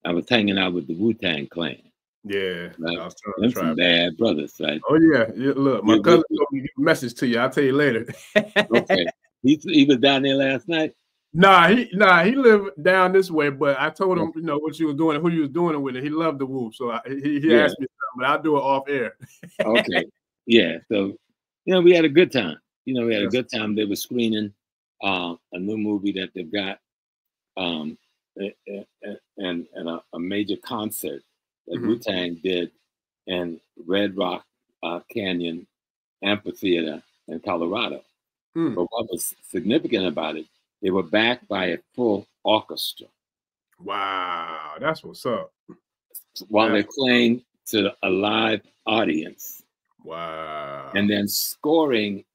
I was hanging out with the Wu-Tang Clan. Yeah. Right? I was trying to some bad brothers, right? Oh, yeah. Look, my cousin told me to give a message to you. I'll tell you later. Okay. He was down there last night? Nah, he lived down this way, but I told him, you know, what you was doing, who you was doing it with, and he loved the Wu. So he asked me something, but I'll do it off air. Okay. Yeah. So, you know, we had a good time. You know, we had a good time. They were screening a new movie that they've got and a major concert that Wu-Tang did in Red Rock Canyon Amphitheater in Colorado. But what was significant about it, they were backed by a full orchestra. Wow, that's what's up. While they're playing to a live audience. Wow. And then scoring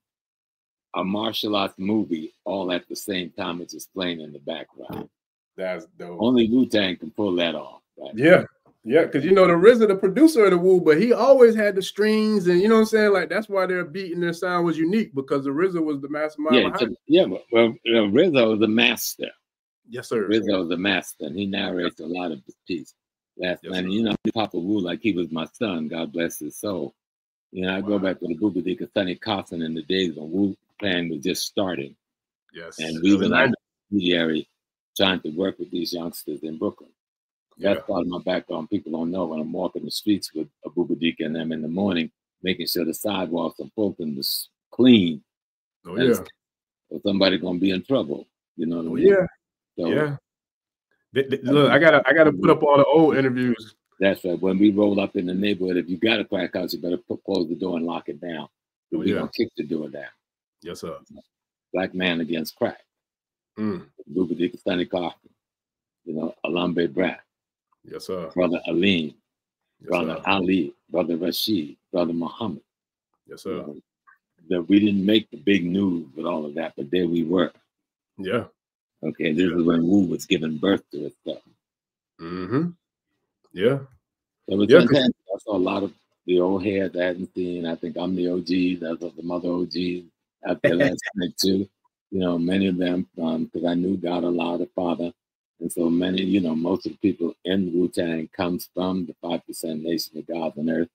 a martial arts movie all at the same time it's just playing in the background. That's dope. Only Wu-Tang can pull that off. Right? Yeah. Yeah, because you know the RZA, the producer of the Wu, but he always had the strings, and you know what I'm saying. Like that's why their beat and their sound was unique because the RZA was the mastermind behind it. Yeah. Well, RZA was the master. Yes, sir. RZA was the master, and he narrates a lot of this piece. Last night, and you know, Papa Wu, like he was my son. God bless his soul. You know, I go back to the Bubadika Sonny Carson in the days when Wu Clan was just starting. Yes, and we were like intermediary trying to work with these youngsters in Brooklyn. That's part of my background. People don't know when I'm walking the streets with a Bubadika and them in the morning, making sure the sidewalks and Fulton was clean. Oh yeah. Or somebody gonna be in trouble. You know what I mean? Yeah. So, yeah. Look, I gotta put up all the old interviews. That's right. When we roll up in the neighborhood, if you got a crack house, you better close the door and lock it down. We're gonna kick the door down. Yes, sir. Black man against crack. Bubadika Sonny Carson. You know, Alambe Brat. Yes, sir. Brother Alim. Brother Ali. Brother Rashid. Brother Muhammad. Yes, sir. You know, we didn't make the big news with all of that, but there we were. Yeah. Okay, this is when Wu was giving birth to his stuff. Yeah. It was fantastic. I saw a lot of the old heads I hadn't seen. I think I'm the OGs. I saw some other OGs out there last night too. You know, many of them, because I knew God allowed a father. And so many, you know, most of the people in Wu-Tang comes from the 5% nation of God on earth.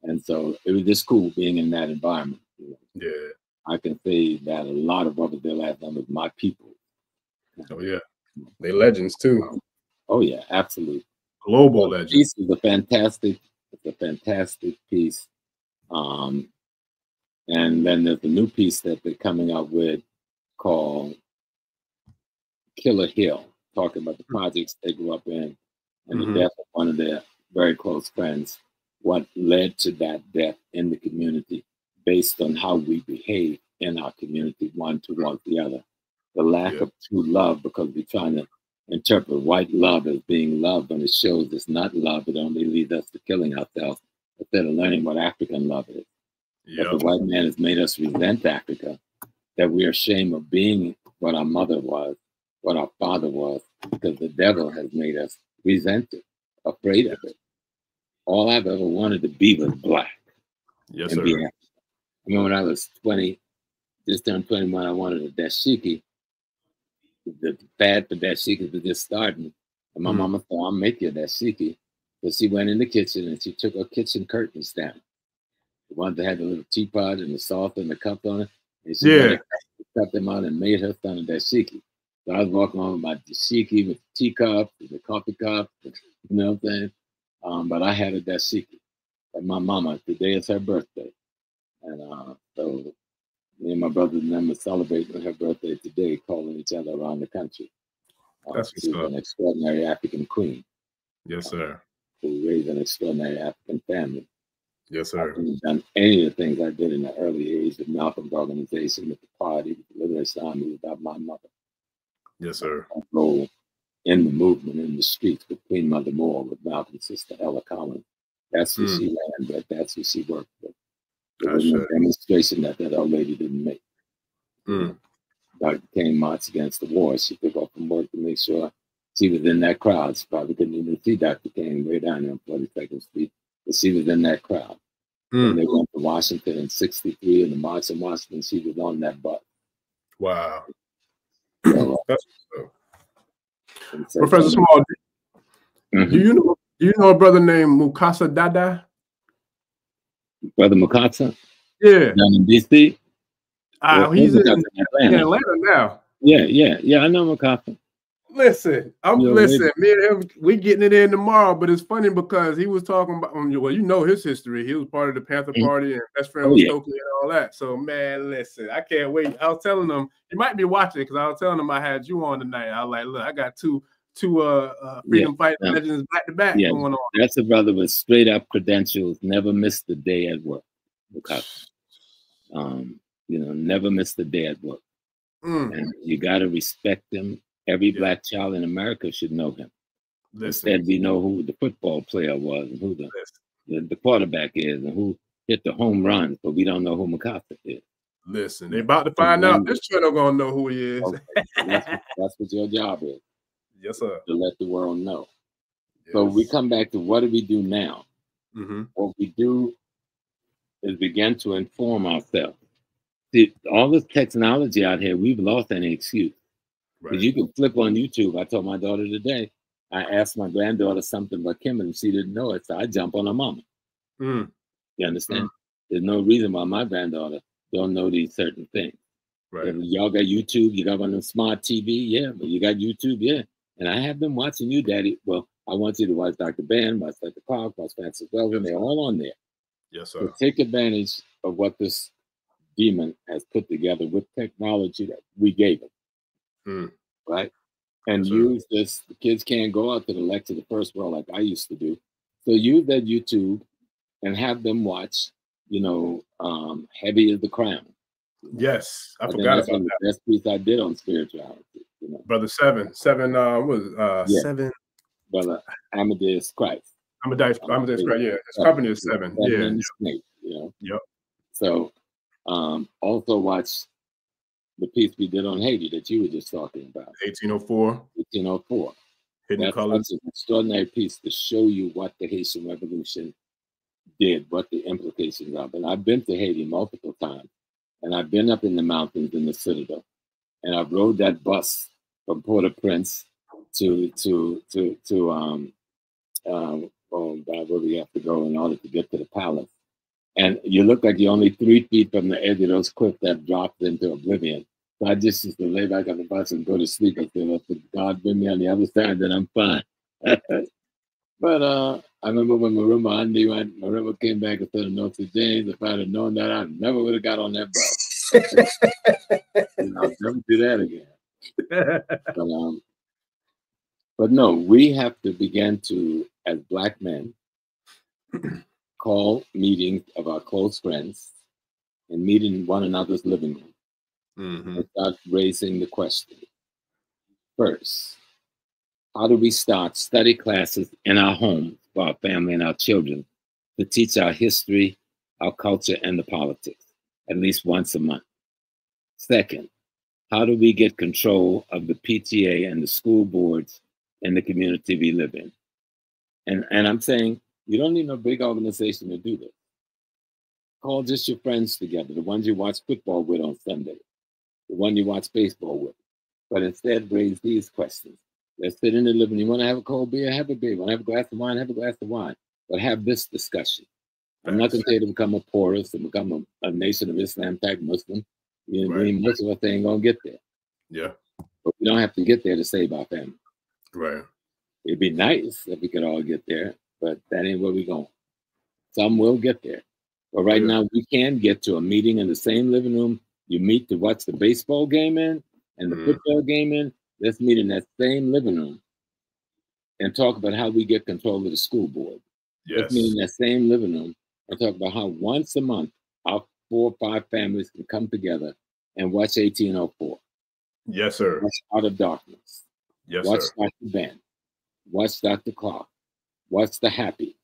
And so it was just cool being in that environment. You know? Yeah. I can say that a lot of brothers there last night was my people. Oh, yeah. They legends too. Oh, yeah, absolutely. Global legends. Piece is a fantastic piece. And then there's a new piece that they're coming out with called Killer Hill, talking about the projects they grew up in and the death of one of their very close friends, what led to that death in the community based on how we behave in our community, one towards the other. The lack of true love, because we're trying to interpret white love as being love when it shows it's not love. It only leads us to killing ourselves instead of learning what African love is. But the white man has made us resent Africa, that we are ashamed of being what our mother was, what our father was, because the devil has made us resent it, afraid of it. All I've ever wanted to be was black. Yes, and sir. Be African. I remember when I was 20, just turned 21, I wanted a dashiki. The fad for dashiki was just starting. And my mama thought, I'll make you a dashiki. So she went in the kitchen and she took her kitchen curtains down. The ones that had the little teapot and the saucer and the cup on it. And she cut them out and made her son a dashiki. So I was walking on with my dashiki with the teacup, the coffee cup, you know what I'm saying? But I had a dashiki. And my mama, today is her birthday. And so me and my brother and them were celebrating her birthday today, calling each other around the country. She's an extraordinary African queen. Yes, sir. Who raised an extraordinary African family. Yes, sir. I couldn't have done any of the things I did in the early age with Malcolm's organization, with the party, with the Liberation Army, without my mother. Yes, sir. Role in the movement, in the streets, with Queen Mother Moore, with Malcolm's sister Ella Collins. That's who she ran with. That's who she worked with. There was no demonstration that old lady didn't make. Dr. King marched against the war. She took off from work to make sure she was in that crowd. She probably couldn't even see Dr. King way down there on 42nd Street, but she was in that crowd. When they went to Washington in '63 in the March in Washington, she was on that bus. Wow. So, that's Professor Small, do you know a brother named Mukasa Dada? Brother Mukasa? Yeah. Down in DC? He's in Atlanta now. Yeah, I know Mukasa. Listen, me and him, we getting it in tomorrow, but it's funny because he was talking about, well, you know his history. He was part of the Panther Party and best friend with Stokely and all that. So, man, listen, I can't wait. I was telling him, you might be watching because I was telling him I had you on tonight. I was like, look, I got two freedom fighting legends back to back going on. That's a brother with straight up credentials, never missed a day at work. Mukasa. You know, never missed a day at work. And you got to respect him. Every black child in America should know him. Instead, we know who the football player was and who the quarterback is and who hit the home runs, but we don't know who Mukasa is. Listen, they're about to find out. This channel gonna know who he is. Okay. That's what your job is. Yes, sir. To let the world know. So we come back to what do we do now? What we do is begin to inform ourselves. See, all this technology out here, we've lost any excuse. Because you can flip on YouTube. I told my daughter today, I asked my granddaughter something about Kim and she didn't know it, so I jump on her mama. You understand? There's no reason why my granddaughter don't know these certain things. Y'all got YouTube, you got one of them smart TV, yeah, but you got YouTube, yeah. And I have been watching you, Daddy. Well, I want you to watch Dr. Ben, watch Dr. Clark, watch Francis Weldon. They're all on there. Yes, sir. So take advantage of what this demon has put together with technology that we gave him, right? And use this. The kids can't go out to the lecture the first world like I used to do. So use that YouTube and have them watch, you know, Heavy is the Crown. Yes, I forgot about that. The best piece I did on spirituality. You know, Brother Seven, Seven. Brother Amadeus Christ. Amadeus Christ. Yeah, his company is Seven. Yeah, Snake, you know. Yep. So, also watch the piece we did on Haiti that you were just talking about. 1804. 1804. Hidden Colors. That's an extraordinary piece to show you what the Haitian Revolution did, what the implications of. And I've been to Haiti multiple times, and I've been up in the mountains in the Citadel, and I've rode that bus from Port-au-Prince to oh God, where we have to go in order to get to the palace. And you look like you're only 3 feet from the edge of those cliffs that dropped into oblivion. So I just used to lay back on the bus and go to sleep and say, well, if God bring me on the other side, then I'm fine. But I remember when Marima came back and said to Notre James, if I'd have known that, I never would have got on that bus. I'll never do that again. But no, we have to begin to, as Black men, call meetings of our close friends and meet in one another's living room and start raising the question. First, how do we start study classes in our homes for our family and our children to teach our history, our culture, and the politics at least once a month? Second, how do we get control of the PTA and the school boards in the community we live in? And I'm saying, you don't need no big organization to do this. Call just your friends together, the ones you watch football with on Sunday, the one you watch baseball with. But instead, raise these questions. Let's sit in the living room. You want to have a cold beer? Have a beer. Want to have a glass of wine? Have a glass of wine. But have this discussion. I'm not going to say to become a porous and become a nation of Islam type Muslim. You know, most of us ain't going to get there. Yeah. But we don't have to get there to save our family. Right. It'd be nice if we could all get there, but that ain't where we're going. Some will get there. But right now, we can get to a meeting in the same living room you meet to watch the baseball game in and the football game in. Let's meet in that same living room and talk about how we get control of the school board. Yes. Let's meet in that same living room and talk about how once a month, our 4 or 5 families can come together and watch 1804. Yes, sir. Watch Out of Darkness. Yes, watch sir. Dr. Ben. Watch Dr. Clark. Watch The Happy.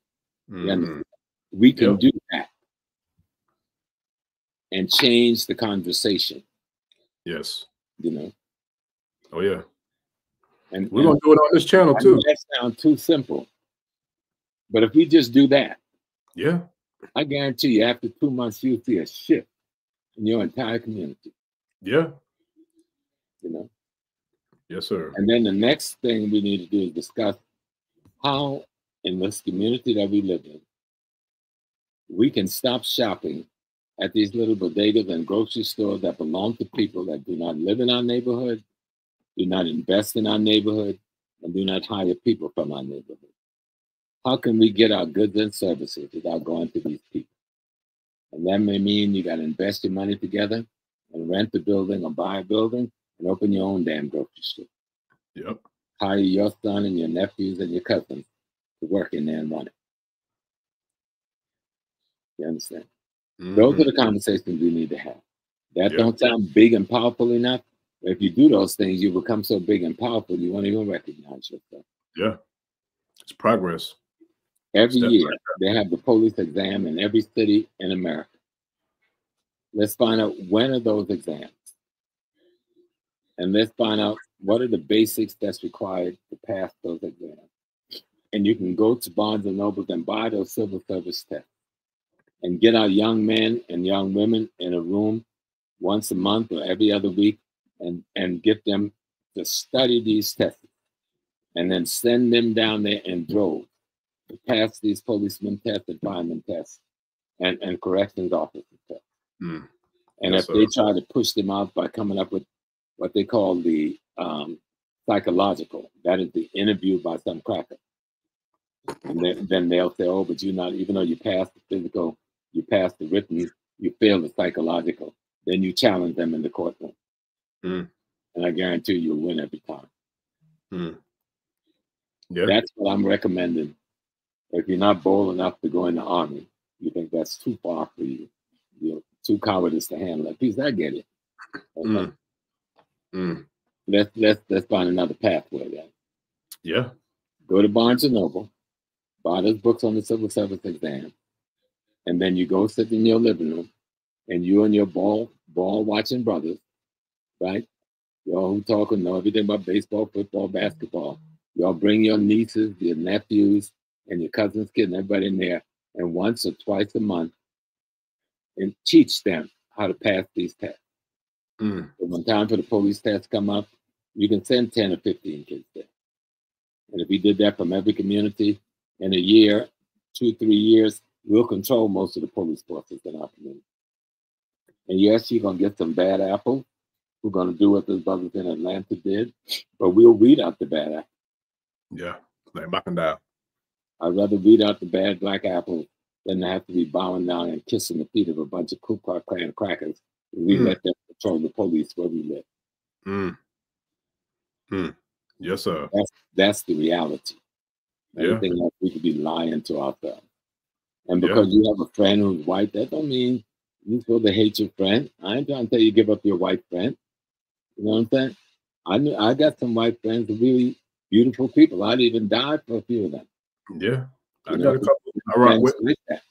We can do that and change the conversation. Yes. You know? Oh, yeah. And we're going to do it on this channel, too. That sounds too simple. But if we just do that, yeah, I guarantee you, after 2 months, you'll see a shift in your entire community. Yeah. You know? Yes, sir. And then the next thing we need to do is discuss how, in this community that we live in, we can stop shopping at these little bodegas and grocery stores that belong to people that do not live in our neighborhood, do not invest in our neighborhood, and do not hire people from our neighborhood. How can we get our goods and services without going to these people? And that may mean you got to invest your money together and rent a building or buy a building and open your own damn grocery store. Yep. Hire your son and your nephews and your cousins to work in there and run it. You understand? Those are the conversations we need to have. That don't sound big and powerful enough. But if you do those things, you become so big and powerful, you won't even recognize yourself. Yeah. It's progress. Every year, they have the police exam in every city in America. Let's find out when are those exams. And let's find out what are the basics that's required to pass those exams. and you can go to Barnes and Noble and buy those civil service tests and get our young men and young women in a room once a month or every other week and get them to study these tests and then send them down there in droves to pass these policeman tests and fireman tests and corrections officer tests. Mm. And Yes, if they try to push them out by coming up with what they call the psychological, that is the interview by some cracker. And then they'll say, oh, but you're not, even though you passed the physical, you passed the written, you failed the psychological. Then you challenge them in the courtroom. Mm. And I guarantee you'll win every time. Mm. Yeah. That's what I'm recommending. If you're not bold enough to go in the Army, you think that's too far for you. You're too cowardice to handle it. Please, I get it. Okay? Let's find another pathway then. Yeah. Go to Barnes and Noble, buy those books on the civil service exam, and then you go sit in your living room, and you and your ball watching brothers, right? Y'all who talk and know everything about baseball, football, basketball. Y'all bring your nieces, your nephews, and your cousins, kids, and everybody in there, and once or twice a month, and teach them how to pass these tests. Mm. So when time for the police tests come up, you can send 10 or 15 kids there. And if we did that from every community in a year, 2-3 years, we'll control most of the police forces in our community. And yes, you're going to get some bad apples who are going to do what those brothers in Atlanta did, but we'll weed out the bad apples. Yeah, like backing down. I'd rather weed out the bad black apples than to have to be bowing down and kissing the feet of a bunch of Ku Klux Klan crackers. We let them control the police where we live. Mm. Mm. Yes, sir. That's the reality. Everything else we could be lying to ourselves. And because you have a friend who's white, that don't mean you're supposed to hate your friend. I ain't trying to tell you give up your white friend. You know what I'm saying? I got some white friends, really beautiful people. I'd even die for a few of them. Yeah, I got a couple. All right, like that.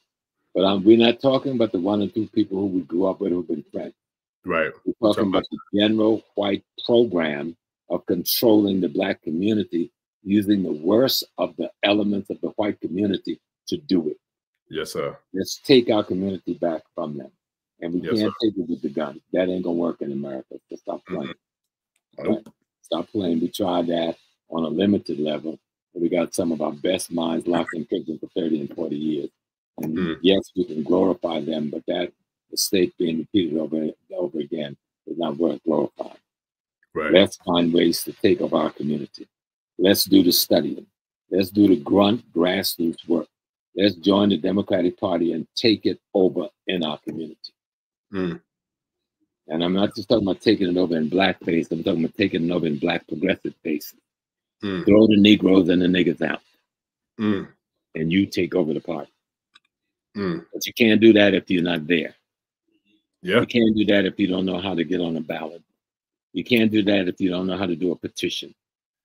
But we're not talking about the 1 or 2 people who we grew up with who've been friends. Right. We're talking about the general white program of controlling the black community, using the worst of the elements of the white community to do it. Yes, sir. Let's take our community back from them. And we can't take it with the gun. That ain't going to work in America. So stop playing. Nope. Stop playing. We tried that on a limited level. We got some of our best minds locked in prison for 30 and 40 years. And yes, we can glorify them, but that mistake being repeated over and over again is not worth glorifying. Right. Let's find ways to take over our community. Let's do the studying. Let's do the grunt grassroots work. Let's join the Democratic Party and take it over in our community. And I'm not just talking about taking it over in blackface. I'm talking about taking it over in black progressive faces. Throw the Negroes and the niggas out. And you take over the party. But you can't do that if you're not there. Yeah. You can't do that if you don't know how to get on a ballot. You can't do that if you don't know how to do a petition.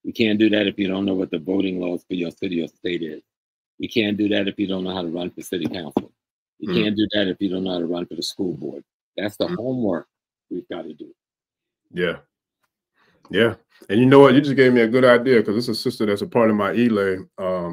You can't do that if you don't know what the voting laws for your city or state is. You can't do that if you don't know how to run for city council. You can't do that if you don't know how to run for the school board. That's the homework we've got to do. Yeah. Yeah. And you know what? You just gave me a good idea because it's a sister that's a part of my ELA.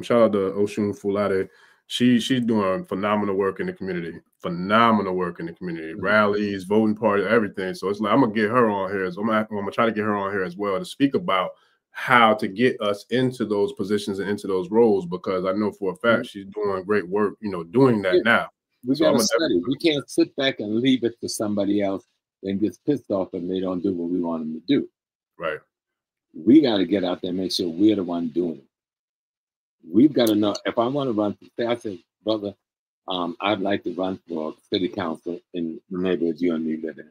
Shout out to Oshun Fulade. She's doing phenomenal work in the community. Rallies, voting party, everything. So it's like I'm gonna get her on here. So I'm gonna try to get her on here as well to speak about how to get us into those positions and into those roles, because I know for a fact she's doing great work, doing that now. We gotta study. We can't sit back and leave it to somebody else and get pissed off and they don't do what we want them to do. Right. We got to get out there and make sure we're the one doing it. We've got to know, if I want to run, say I said, brother, I'd like to run for city council in the neighborhood you and me live in.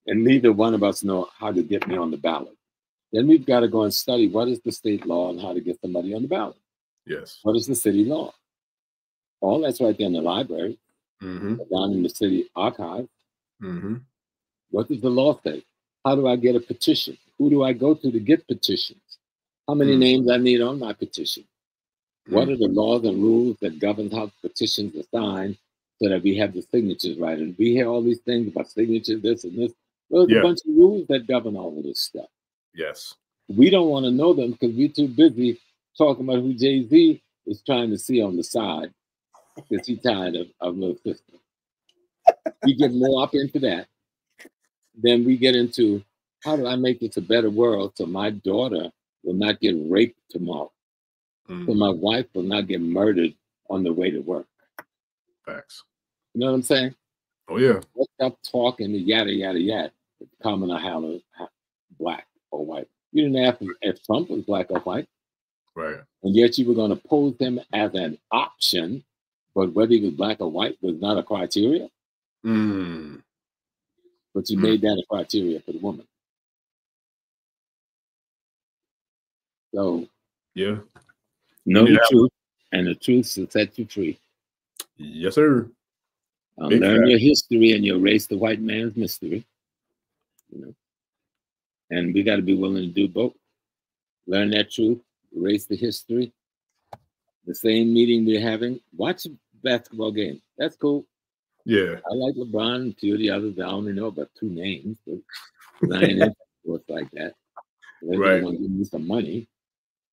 And neither one of us know how to get me on the ballot. Then we've got to go and study what is the state law and how to get somebody on the ballot. Yes. What is the city law? All that's right there in the library, down in the city archive. What does the law say? How do I get a petition? Who do I go to get petitions? How many names I need on my petition? What are the laws and rules that govern how petitions are signed so that we have the signatures right? And we hear all these things about signatures, this and this. There's a bunch of rules that govern all of this stuff. Yes. We don't want to know them because we're too busy talking about who Jay-Z is trying to see on the side because he's tired of little sister. We get more up into that. Then we get into how do I make this a better world so my daughter will not get raped tomorrow, so my wife will not get murdered on the way to work. Facts. You know what I'm saying? Oh yeah. Let's stop talking the yada yada yada. Common or black or white. You didn't ask if Trump was black or white. Right. And yet you were going to pose him as an option, but whether he was black or white was not a criteria. But you made that a criteria for the woman. So, yeah. Know the truth, and the truth will set you free. Yes, sir. Learn your history and you'll erase the white man's mystery. You know? And we got to be willing to do both. Learn that truth, erase the history. The same meeting we're having, watch a basketball game. That's cool. Yeah. I like LeBron and a few of the others. I only know about 2 names. But I ain't into sports like that. They want to give me some money.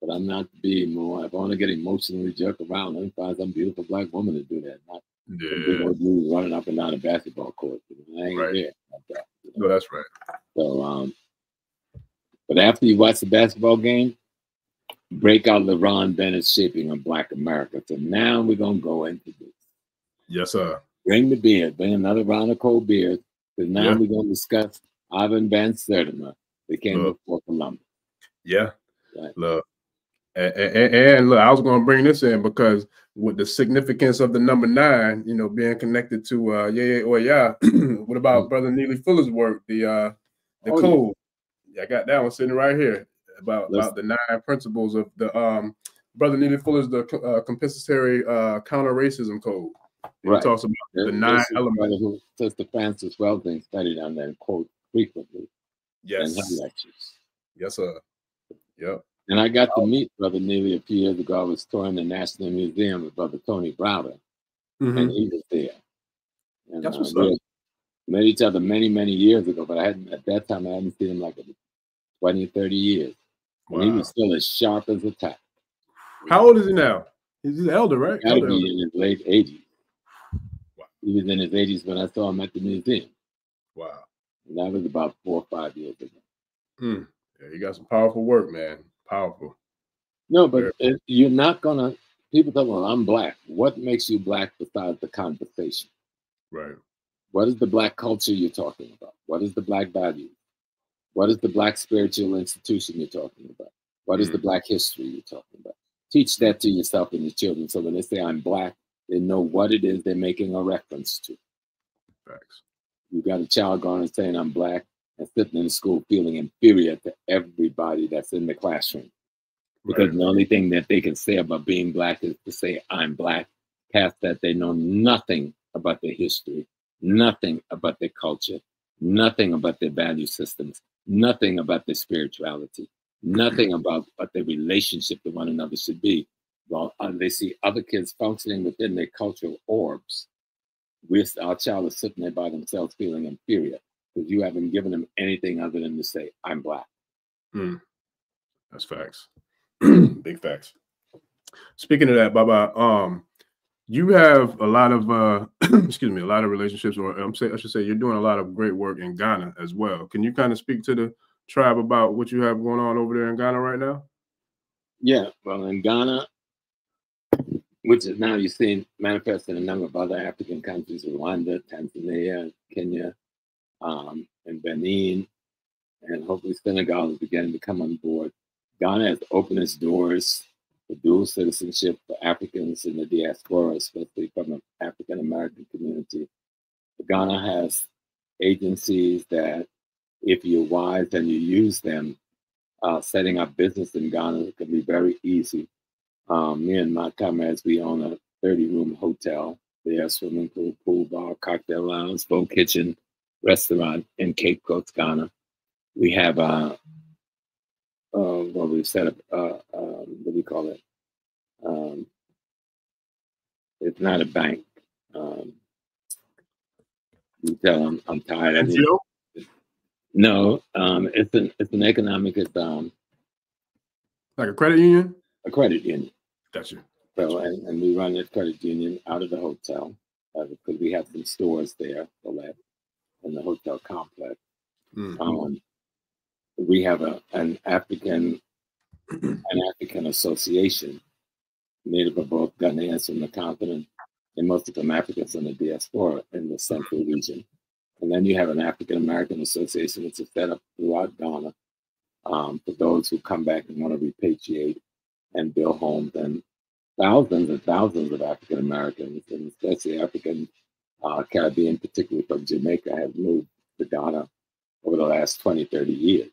But I'm not being more. If I want to get emotionally jerk around, let me find some beautiful black woman to do that. Not some big old dude running up and down a basketball court. I ain't there like that. You know? No, that's right. So, but after you watch the basketball game, break out LeBron Bennett's Shaping of Black America. So now we're gonna go into this. Yes, sir. Bring the beer. Bring another round of cold beers. Because now we're gonna discuss Ivan Van Sertima, that came before Columbus. Yeah. Right. Look. And look, I was going to bring this in because with the significance of the number 9, you know, being connected to Yeah or Yeah. What about Brother Neely Fuller's work, the code? Yeah, I got that one sitting right here about the 9 principles of the Brother Neely Fuller's the compensatory counter racism code. It talks about the 9 elements. Who Sister Francis Welding studied on that quote frequently. Yes. In her lectures. Yes, sir. Yep. And I got to meet Brother Neely a few years ago. I was touring the National Museum with Brother Tony Browder, and he was there. And that's what's we up. Met each other many, many years ago, but at that time I hadn't seen him like 20, 30 years. And he was still as sharp as a tack. How old is he now? He's an elder, right? Got to be in his late 80s. Wow. He was in his 80s when I saw him at the museum. Wow. And that was about 4 or 5 years ago. Yeah, you got some powerful work, man. Powerful. No, but you're not gonna. People talk, well, I'm black. What makes you black besides the conversation? Right. What is the black culture you're talking about? What is the black value? What is the black spiritual institution you're talking about? What is the black history you're talking about? Teach that to yourself and your children, so when they say I'm black, they know what it is they're making a reference to. Facts. You got a child going and saying I'm black, and sitting in the school feeling inferior to everybody that's in the classroom. Because the only thing that they can say about being black is to say, I'm black. Past that, they know nothing about their history, nothing about their culture, nothing about their value systems, nothing about their spirituality, nothing about what their relationship to one another should be. Well, they see other kids functioning within their cultural orbs. Our child is sitting there by themselves feeling inferior because you haven't given them anything other than to say, I'm black. That's facts. Big facts. Speaking of that, Baba, you have a lot of excuse me, a lot of relationships, or I should say you're doing a lot of great work in Ghana as well. Can you kind of speak to the tribe about what you have going on over there in Ghana right now? Yeah, well, in Ghana, which is now you're seeing manifest in a number of other African countries, Rwanda, Tanzania, Kenya, and Benin, and hopefully Senegal is beginning to come on board. Ghana has opened its doors for dual citizenship for Africans in the diaspora, especially from the African American community. Ghana has agencies that, if you're wise and you use them, setting up business in Ghana can be very easy. Me and my comrades, we own a 30-room hotel. There, swimming pool, pool bar, cocktail lounge, full kitchen, restaurant in Cape Coast, Ghana. We have we've set up, what do you call it? It's not a bank. You tell them I'm tired. No, it's an economic, like a credit union? A credit union. Gotcha. So, and we run this credit union out of the hotel because we have some stores there in the hotel complex. We have an African association made up of both Ghanaians from the continent and mostly from Africans in the diaspora in the central region. And then you have an African American association, which is set up throughout Ghana for those who come back and want to repatriate and build homes. And thousands and thousands of African Americans, and especially African Caribbean, particularly from Jamaica, have moved to Ghana over the last 20, 30 years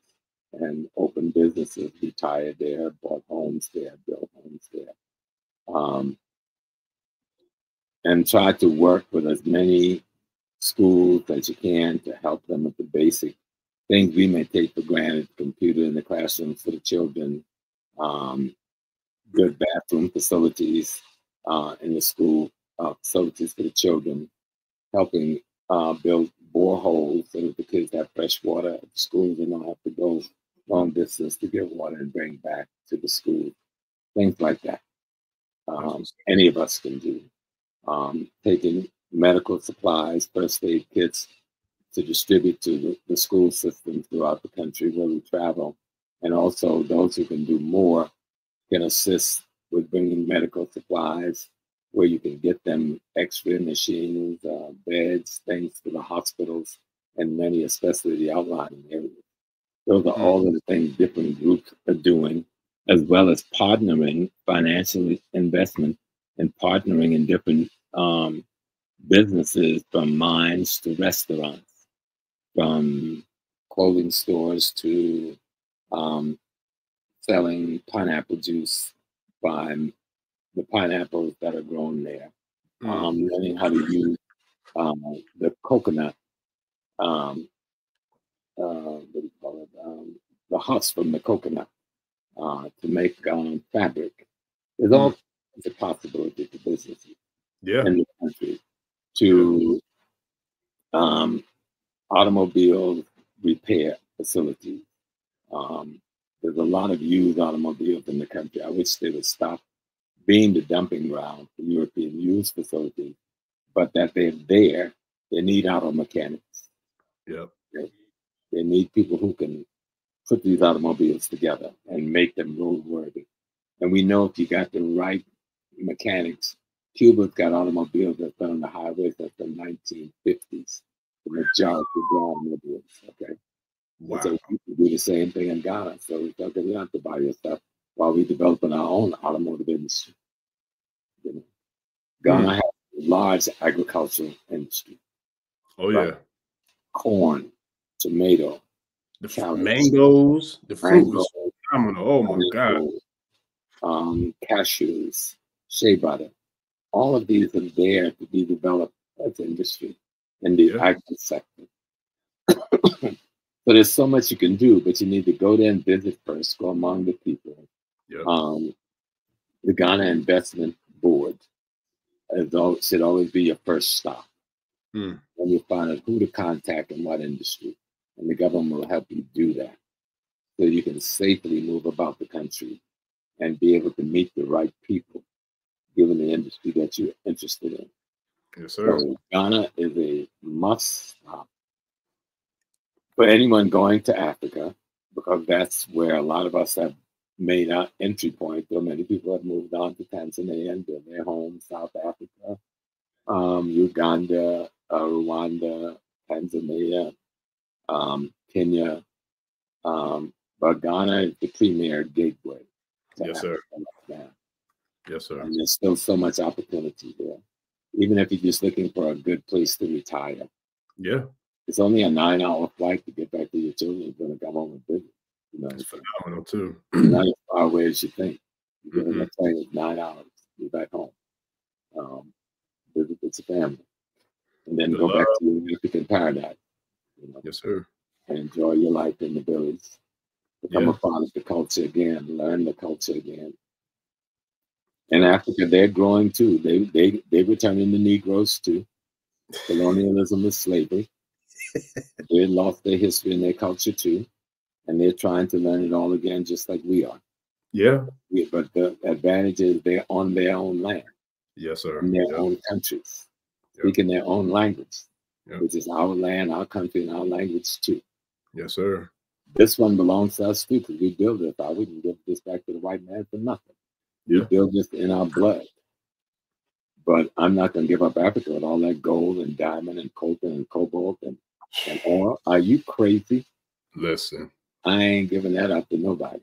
and opened businesses, retired there, bought homes there, built homes there. And try to work with as many schools as you can to help them with the basic things we may take for granted: computer in the classrooms for the children, good bathroom facilities in the school, facilities for the children, helping build boreholes so that the kids have fresh water at the schools and don't have to go long distance to get water and bring back to the school. Things like that. Any of us can do. Taking medical supplies, first aid kits to distribute to the school systems throughout the country where we travel. And also those who can do more can assist with bringing medical supplies where you can get them X-ray machines, beds, things to the hospitals, and many, especially the outlying areas. Those are all of the things different groups are doing, as well as partnering, financial investment, and partnering in different businesses, from mines to restaurants, from clothing stores to selling pineapple juice by the pineapples that are grown there, learning how to use the coconut, what do you call it, the husk from the coconut to make fabric. There's all kinds of possibilities for businesses in the country, to automobile repair facilities. There's a lot of used automobiles in the country. I wish they would stop being the dumping ground for European used facilities, but that they're there. They need auto mechanics. Yep. They need people who can put these automobiles together and make them roadworthy. And we know if you got the right mechanics, Cuba's got automobiles that's been on the highways since the 1950s. The majority of the automobiles, okay? Wow. So we can do the same thing in Ghana. So we thought that we don't have to buy your stuff while we're developing our own automotive industry. You know? Ghana has a large agricultural industry. Oh, right? Yeah. Corn, tomato, the mangoes, the fruit was phenomenal. Oh my God. Cashews, shea butter. All of these are there to be developed as industry in the agri sector. So there's so much you can do, but you need to go there and visit first, go among the people. The Ghana Investment Board should always be your first stop. And you find out who to contact in what industry. And the government will help you do that, so you can safely move about the country and be able to meet the right people, given the industry that you're interested in. Yes, sir. So Ghana is a must stop for anyone going to Africa, because that's where a lot of us have made our entry point. So many people have moved on to Tanzania and built their homes, South Africa, Uganda, Rwanda, Tanzania, Kenya. But Ghana is the premier gateway. Yes, sir. Now. Yes, sir. And there's still so much opportunity there. Even if you're just looking for a good place to retire. Yeah. It's only a 9-hour flight to get back to your children. You're going to come home and visit. You know, it's phenomenal too. Not as far away as you think. You get on the plane, it's 9 hours. You're back home. Visit with your family. And then go back to your African paradise. You know? Yes, sir. And enjoy your life in the village. Become a part of the culture again. Learn the culture again. In Africa, they're growing too. They're returning the Negroes too. Colonialism is slavery. They lost their history and their culture too. And they're trying to learn it all again, just like we are. Yeah. But the advantage is they're on their own land, Yes, sir. in their own countries, Yep. speaking their own language, Yep. which is our land, our country, and our language too. Yes, sir. This one belongs to us too, because we built it. I wouldn't give this back to the white man for nothing. We built this in our blood. But I'm not going to give up Africa with all that gold and diamond and coltan and cobalt and oil. Are you crazy? Listen. I ain't giving that up to nobody.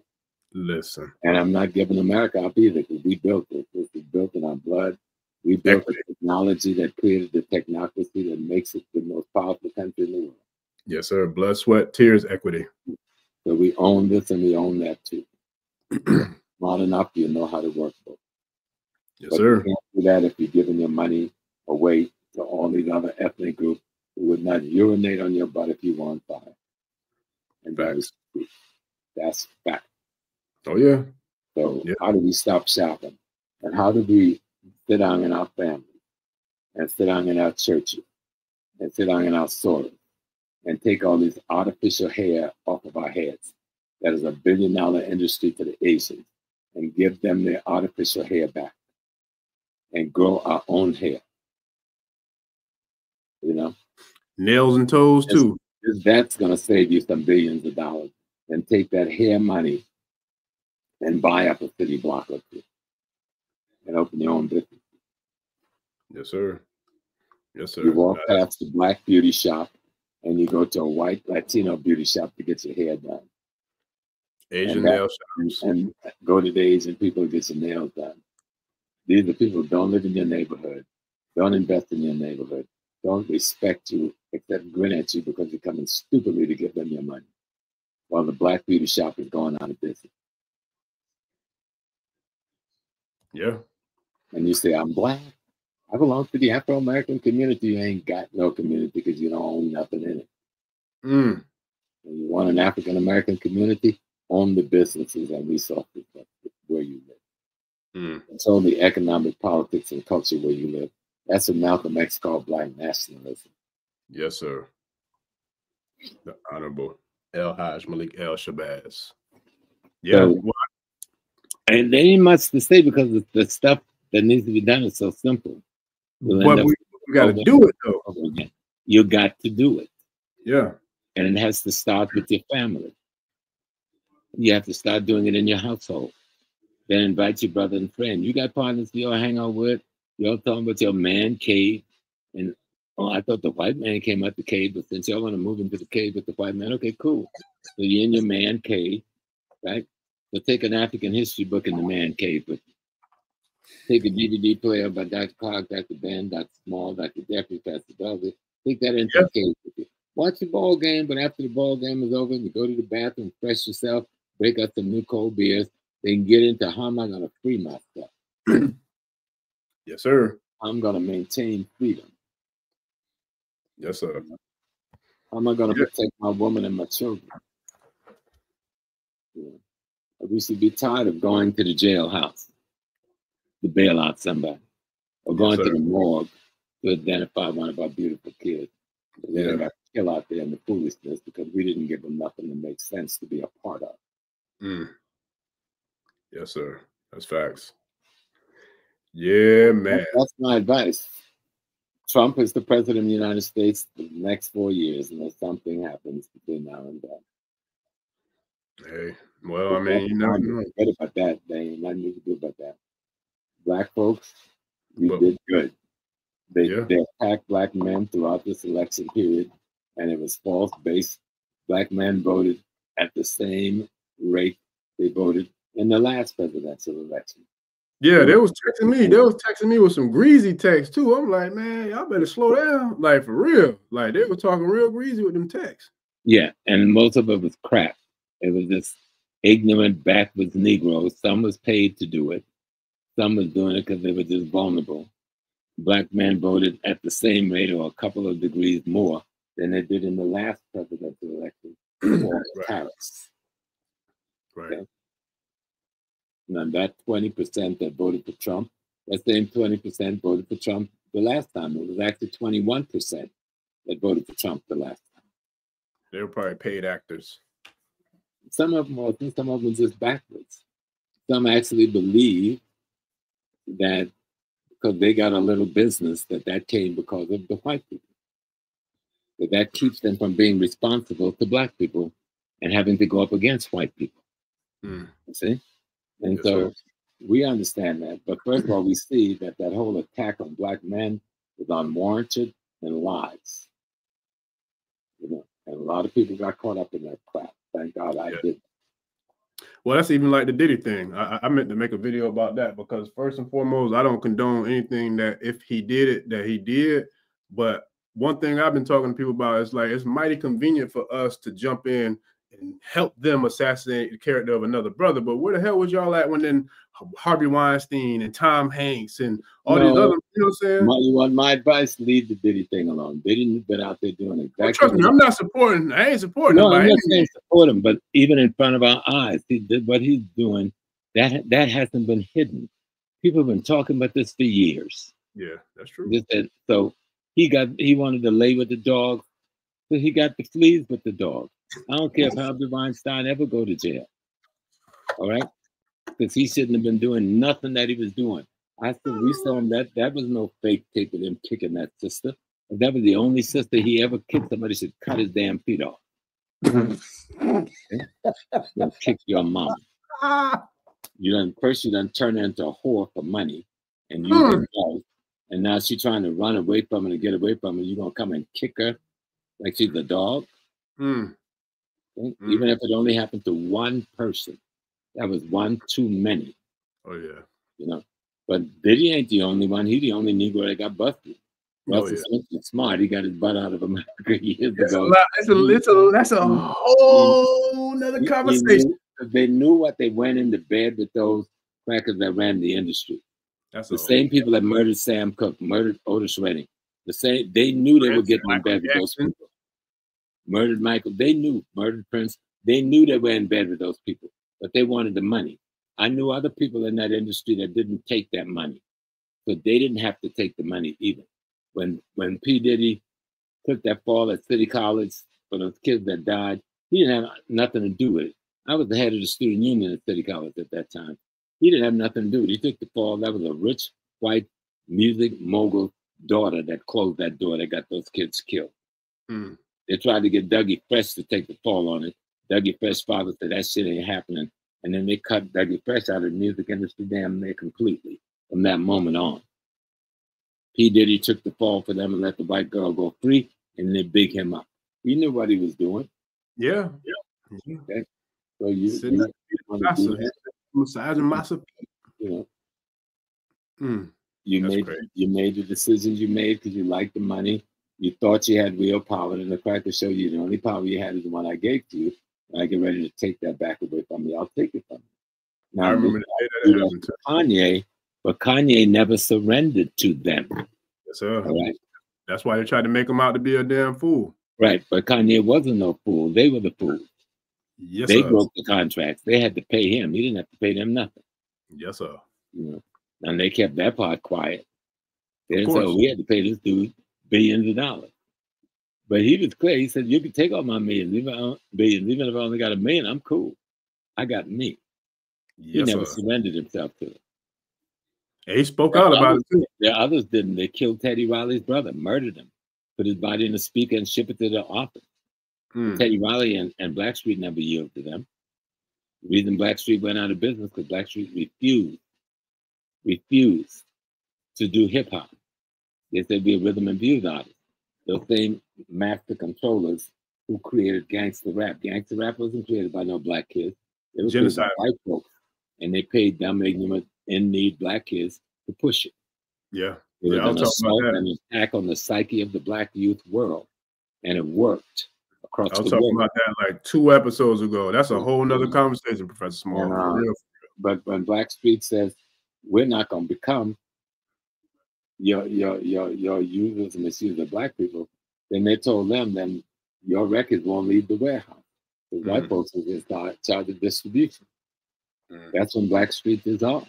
Listen. And I'm not giving America up either, because we built it. This is built in our blood. We built the technology that created the technocracy that makes it the most powerful country in the world. Yes, sir. Blood, sweat, tears, equity. So we own this and we own that too. Smart enough, you know how to work both. Yes, sir. You can't do that if you're giving your money away to all these other ethnic groups who would not urinate on your butt if you were on fire. And that's fact. Oh, yeah. So how do we stop shopping? And how do we sit down in our families and sit down in our churches and sit down in our soil and take all this artificial hair off of our heads? That is $1 billion industry to the Asians, and give them their artificial hair back and grow our own hair. You know? Nails and toes too. That's going to save you some billions of dollars. And take that hair money and buy up a city block or two and open your own business. Yes, sir. Yes, sir. You walk past the black beauty shop and you go to a white Latino beauty shop to get your hair done. Asian nail shops. And go to the Asian people to get your nails done. These are people who don't live in your neighborhood, don't invest in your neighborhood, don't respect you, except grin at you because you're coming stupidly to give them your money, while the black beauty shop is going out of business. Yeah. And you say, I'm black. I belong to the Afro-American community. You ain't got no community because you don't own nothing in it. And you want an African-American community, own the businesses and resources where you live. Control the economic, politics, and culture where you live. That's what Malcolm X called black nationalism. Yes, sir. The Honorable El Haj Malik El Shabazz. Yeah. So, and then you must say, because the stuff that needs to be done is so simple. But we got to do it, though. You got to do it. Yeah. And it has to start with your family. You have to start doing it in your household. Then invite your brother and friend. You got partners you all hang out with. You all talking about your man cave. And, I thought the white man came out the cave, but since y'all want to move into the cave with the white man, okay, cool. So you're in your man cave, right? So take an African history book in the man cave with you. Take a DVD player by Dr. Clark, Dr. Ben, Dr. Small, Dr. Jeffrey, Pastor Douglas. Take that into the cave with you. Watch the ball game, but after the ball game is over, you go to the bathroom, fresh yourself, break out some new cold beers, then get into how am I going to free myself? Yes, sir. I'm going to maintain freedom. Yes, sir. How am I going to protect my woman and my children? We should be tired of going to the jailhouse to bail out somebody, or going to the morgue to identify one of our beautiful kids. They got to kill out there in the foolishness because we didn't give them nothing that makes sense to be a part of. Yes, sir. That's facts. Yeah, man. That's my advice. Trump is the president of the United States for the next 4 years, unless something happens between now and then. Hey, well, I mean, you never know. Forget about that. There ain't nothing you can do about that. Black folks, you did good. They attacked black men throughout this election period, and it was false-based. Black men voted at the same rate they voted in the last presidential election. Yeah, they was texting me. They was texting me with some greasy texts too. I'm like, man, y'all better slow down. Like, for real. Like, they were talking real greasy with them texts. Yeah, and most of it was crap. It was just ignorant, backwards Negroes. Some was paid to do it. Some was doing it because they were just vulnerable. Black men voted at the same rate or a couple of degrees more than they did in the last presidential election for tariffs. Right. Okay? Now that 20% that voted for Trump, that same 20% voted for Trump the last time. It was actually 21% that voted for Trump the last time. They were probably paid actors. Some of them were, some of them just backwards. some actually believe that because they got a little business that came because of the white people. That keeps them from being responsible to black people and having to go up against white people. You see? And Yes, so sir. we understand that. But first of all, we see that that whole attack on black men is unwarranted and lies. You know, and a lot of people got caught up in that crap. Thank God I did. Well, that's even like the Diddy thing. I meant to make a video about that because first and foremost, I don't condone anything that if he did it, that he did. But one thing I've been talking to people about is like, it's mighty convenient for us to jump in and help them assassinate the character of another brother. But where the hell was y'all at when then Harvey Weinstein and Tom Hanks and all these other, you know what I'm saying? You want my advice? Leave the Diddy thing alone. Diddy's been out there doing exactly. Well, trust me, I'm not supporting. I ain't supporting him. No, I'm not saying support him, but even in front of our eyes, what he's doing, that hasn't been hidden. People have been talking about this for years. Yeah, that's true. So he wanted to lay with the dog, so he got the fleas with the dog. I don't care if Harvey Weinstein ever go to jail. All right? Because he shouldn't have been doing nothing that he was doing. We saw him that was no fake tape of him kicking that sister. If that was the only sister he ever kicked, somebody should cut his damn feet off. You'll kick your mom. You done turn her into a whore for money and use her mouth. And now she's trying to run away from it and get away from it. You're gonna come and kick her like she's a dog. Even if it only happened to one person. That was one too many. Oh yeah. You know. But Diddy ain't the only one. He's the only Negro that got busted. Russell Smith is smart. He got his butt out of America years ago. That's a whole nother conversation. They knew what they went into bed with those crackers that ran the industry. That's the same people that murdered Sam Cooke, murdered Otis Redding. They knew they were getting in bed with those people. Murdered Michael. They knew. Murdered Prince. They knew they were in bed with those people, but they wanted the money. I knew other people in that industry that didn't take that money. So they didn't have to take the money either. When P. Diddy took that fall at City College for those kids that died, he didn't have nothing to do with it. I was the head of the student union at City College at that time. He didn't have nothing to do with it. He took the fall. That was a rich, white music mogul daughter that closed that door that got those kids killed. They tried to get Dougie Fresh to take the fall on it. Dougie Fresh's father said that shit ain't happening. And then they cut Dougie Fresh out of the music industry damn near completely from that moment on. P. Diddy took the fall for them and let the white girl go free, and they big him up. He knew what he was doing. Yeah. Okay. So you made the decisions you made because you liked the money. You thought you had real power, and the cracker showed you the only power you had is the one I gave to you. And I get ready to take that back away from you. I'll take it from you. Now, I remember that happened to Kanye, but Kanye never surrendered to them. Yes, sir. All right. That's why they tried to make him out to be a damn fool. Right, but Kanye wasn't no fool. They were the fools. Yes, they sir. broke the contracts. They had to pay him. He didn't have to pay them nothing. Yes, sir. You know, and they kept that part quiet. They didn't say, oh, we had to pay this dude billions of dollars. But he was clear. He said, you can take all my millions, even if I only got $1 million, I'm cool. I got me. Yes, he never surrendered himself to it. And he spoke out about it too. The others didn't. They killed Teddy Riley's brother, murdered him, put his body in a speaker and shipped it to their office. Teddy Riley and Blackstreet never yielded to them. The reason Blackstreet went out of business because Blackstreet refused to do hip hop. They said be a rhythm and blues artist. Those same master controllers who created gangster rap. Gangster rap wasn't created by no black kids. It was created by white folks. And they paid dumb, ignorant, in-need black kids to push it. Yeah. It was an assault and an attack on the psyche of the black youth world. And it worked across the world. I was talking about that like 2 episodes ago. That's a whole nother conversation, Professor Small. But when Blackstreet says, we're not going to become your users and misusers of black people, then they told them, then your records won't leave the warehouse. The white folks will just charge of distribution. That's when Blackstreet dissolved.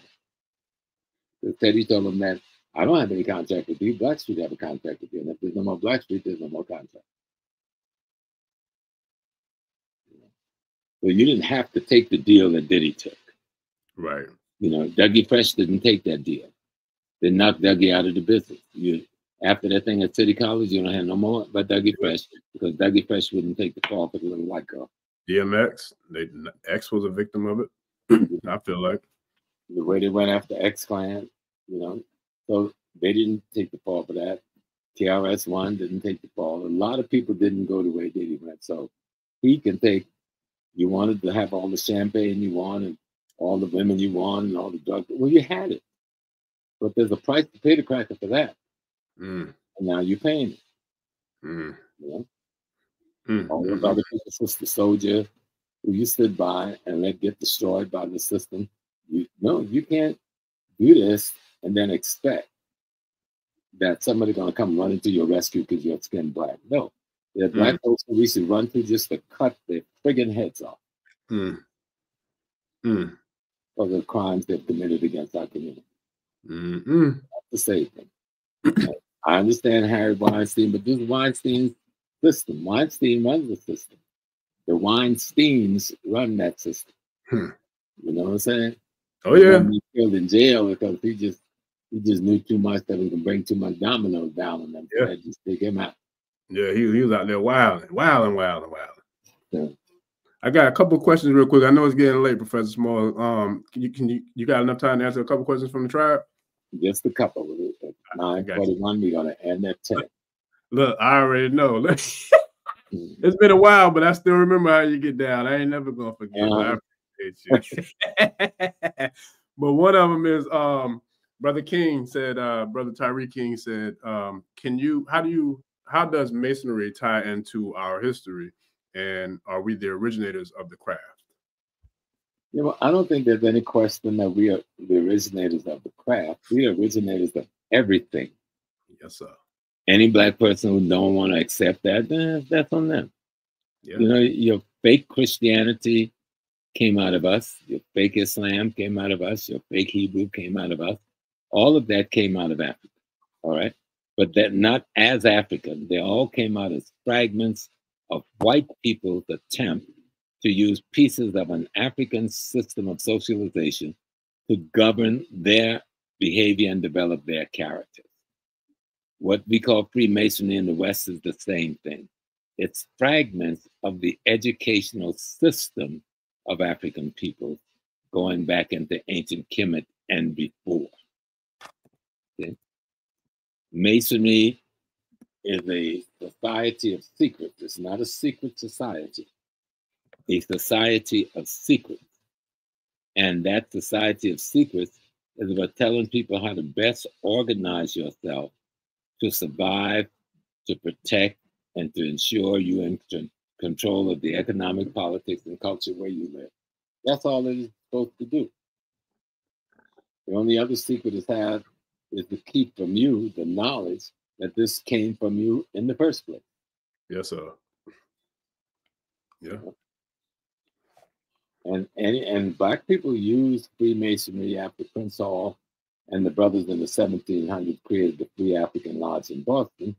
Teddy told them that I don't have any contract with you. Blackstreet have a contract with you. And if there's no more Blackstreet, there's no more contract. So you didn't have to take the deal that Diddy took. Right. You know, Dougie Fresh didn't take that deal. They knocked Dougie out of the business. After that thing at City College, you don't have no more but Dougie Fresh, because Dougie Fresh wouldn't take the fall for the little white girl. DMX, X was a victim of it. I feel like the way they went after X-Clan, you know, so they didn't take the fall for that. KRS-One didn't take the fall. A lot of people didn't go the way Diddy went. So he can take. You wanted to have all the champagne you want and all the women you want and all the drugs. Well, you had it, but there's a price to pay the cracker for that. And now you're paying it. You know? All those other people, Sister Soldier, who you stood by and let get destroyed by the system. You can't do this and then expect that somebody's going to come running to your rescue because you're skin black. No. There are black folks who we should run to just to cut their friggin' heads off. For the crimes they've committed against our community. That's the same thing. I understand Harry Weinstein, but this is Weinstein's system. Weinstein runs the system. The Weinsteins run that system. You know what I'm saying? Oh yeah. He killed in jail because he just knew too much that he can bring too much dominoes down on them. So just take him out. Yeah, he was out there wilding. Yeah. I got a couple of questions real quick. I know it's getting late, Professor Small. You got enough time to answer a couple questions from the tribe? Just a couple. At 9:41, we're gonna end at 10. Look, I already know. It's been a while, but I still remember how you get down. I ain't never gonna forget. I appreciate you. But one of them is Brother King said, Brother Tyree King said, how does Masonry tie into our history? And are we the originators of the craft? You know, I don't think there's any question that we are the originators of the craft. We are originators of everything. Yes, sir. Any black person who don't want to accept that, that's on them. Yeah. You know, your fake Christianity came out of us. Your fake Islam came out of us. Your fake Hebrew came out of us. All of that came out of Africa. All right. But that not as African. They all came out as fragments of white people's attempt to use pieces of an African system of socialization to govern their behavior and develop their characters. What we call Freemasonry in the West is the same thing. It's fragments of the educational system of African people going back into ancient Kemet and before. Okay? Masonry is a society of secrets. It's not a secret society. A society of secrets. And that society of secrets is about telling people how to best organize yourself to survive, to protect, and to ensure you're in control of the economic, politics, and culture where you live. That's all it is supposed to do. The only other secret it has is to keep from you the knowledge that this came from you in the first place. Yes, sir. Yeah. And black people used Freemasonry after Prince Hall and the brothers in the 1700s created the Free African Lodge in Boston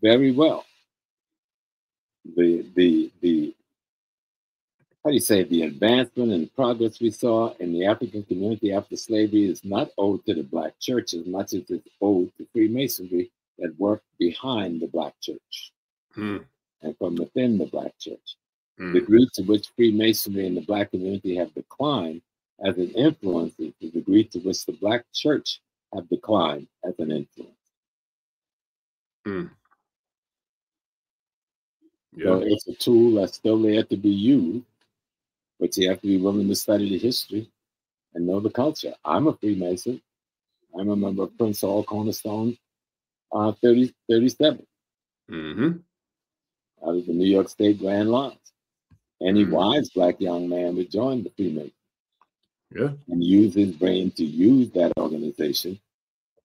very well. The how do you say, the advancement and progress we saw in the African community after slavery is not owed to the black church as much as it's owed to Freemasonry that worked behind the black church and from within the black church. The degree to which Freemasonry and the black community have declined as an influence is the degree to which the black church have declined as an influence. Yeah. So it's a tool that's still there to be used, but you have to be willing to study the history and know the culture. I'm a Freemason. I'm a member of Prince Hall Cornerstone 37. Out of the New York State Grand Lodge. Any wise black young man would join the Freemason. Yeah. And use his brain to use that organization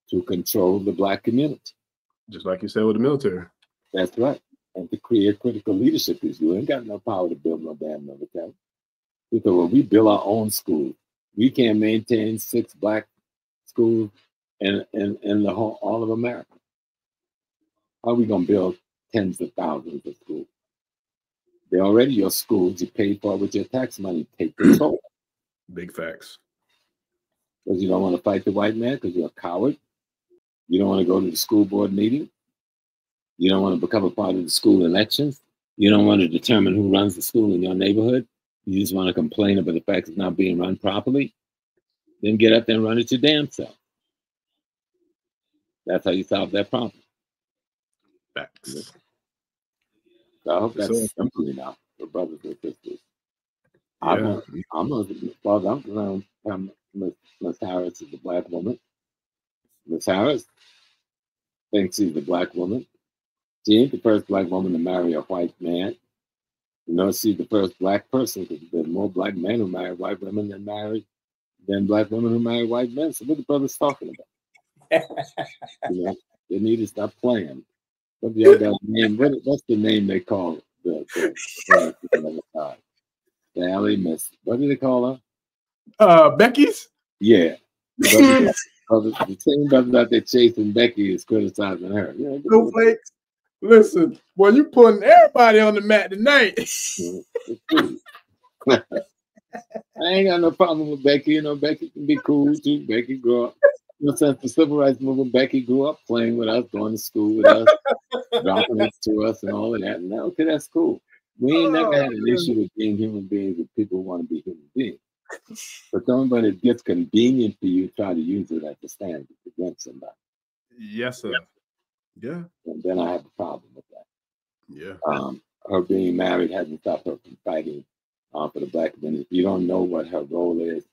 to control the black community. Just like you said with the military. That's right. And to create critical leadership, because you ain't got no power to build no damn military. Because when we build our own schools, we can't maintain 6 black schools in the whole all of America. How are we gonna build tens of thousands of schools? They're already your schools. You pay for it with your tax money. Take control. Big facts. Because you don't want to fight the white man because you're a coward. You don't want to go to the school board meeting. You don't want to become a part of the school elections. You don't want to determine who runs the school in your neighborhood. You just want to complain about the fact it's not being run properly. Then get up there and run it your damn self. That's how you solve that problem. Facts. So I hope that's simple enough for brothers and sisters. Yeah. I'm concerned, Miss Harris is a black woman. Miss Harris thinks she's a black woman. She ain't the first black woman to marry a white man. You know, she's the first black person because there's more black men who marry white women than black women who marry white men. So what the brothers talking about? You know, they need to stop playing. What's the other name? What's the name they call the alley miss? What do they call her? Becky's? Yeah. The same brother out there chasing Becky is criticizing her. You know, Snowflakes. Listen, boy, you putting everybody on the mat tonight. I ain't got no problem with Becky. You know, Becky can be cool too. Becky grew up. You know, since the civil rights movement, Becky grew up playing with us, going to school with us, dropping it to us, and all of that. And okay, that's cool. We ain't never had an issue with being human beings with people who want to be human beings. But don't when it gets convenient for you, try to use it as a standard against somebody. Yes, sir. Yeah. And then I have a problem with that. Yeah. Her being married hasn't stopped her from fighting for the black community. If you don't know what her role is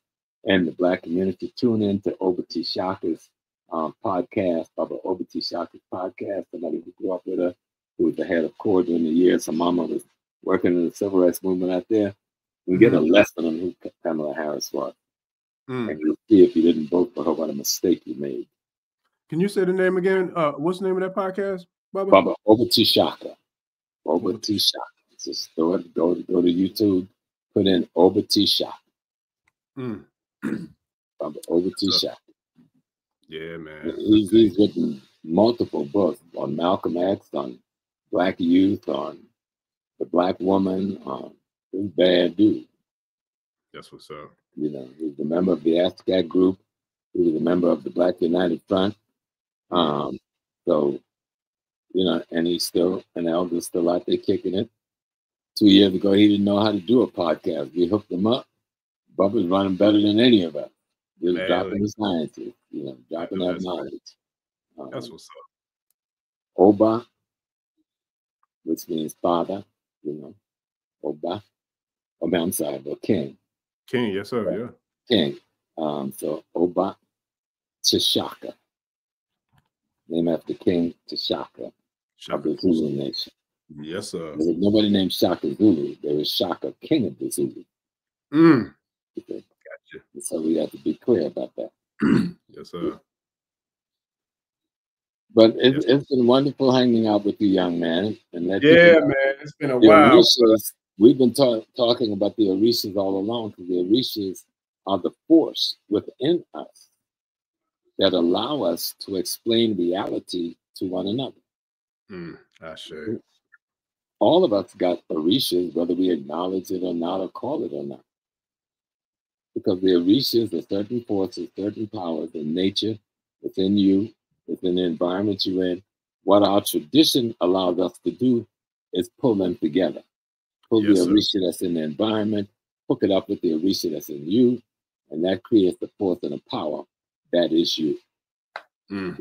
in the black community, tune in to Obati Shaka's podcast, Baba Obati Shaka's podcast. Somebody who grew up with her, who was the head of CORE during the years. Her mama was working in the civil rights movement out there. We get a lesson on who Kamala Harris was. And you'll see if you didn't vote for her, what a mistake you made. Can you say the name again? What's the name of that podcast, Baba? Baba Obati Shaka. Obati Shaka. Just go to YouTube, put in Obati Shaka. Baba Obati Shaka. Yeah, man. He's written multiple books on Malcolm X, on black youth, on the black woman, on this bad dude. That's what's up. You know, he's a member of the ASCAC group. He was a member of the Black United Front. So, you know, and he's still an elder, still out there kicking it. 2 years ago, he didn't know how to do a podcast. We hooked him up. Bubba's running better than any of us. Just dropping the sciences, you know, dropping that knowledge. That's what's up. Oba, which means father, you know, Oba. Oh, I'm sorry, but King. King, yes, sir, yeah. King. So Oba Tshaka. Named after King Tshaka of the Zulu nation. Yes, sir. There was nobody named Shaka Zulu. There was Shaka, king of the Zulu. Okay. Gotcha. So we have to be clear about that. Yes, sir. But it's been wonderful hanging out with you, young man. And man, it's been a while. We've been talking about the Orishas all along, because the Orishas are the force within us that allow us to explain reality to one another. All of us got Orishas, whether we acknowledge it or not, or call it or not. Because the Orishas are certain forces, certain powers in nature, within you, within the environment you're in. What our tradition allows us to do is pull them together. Pull the Orisha that's in the environment, hook it up with the Orisha that's in you, and that creates the force and the power that is you. And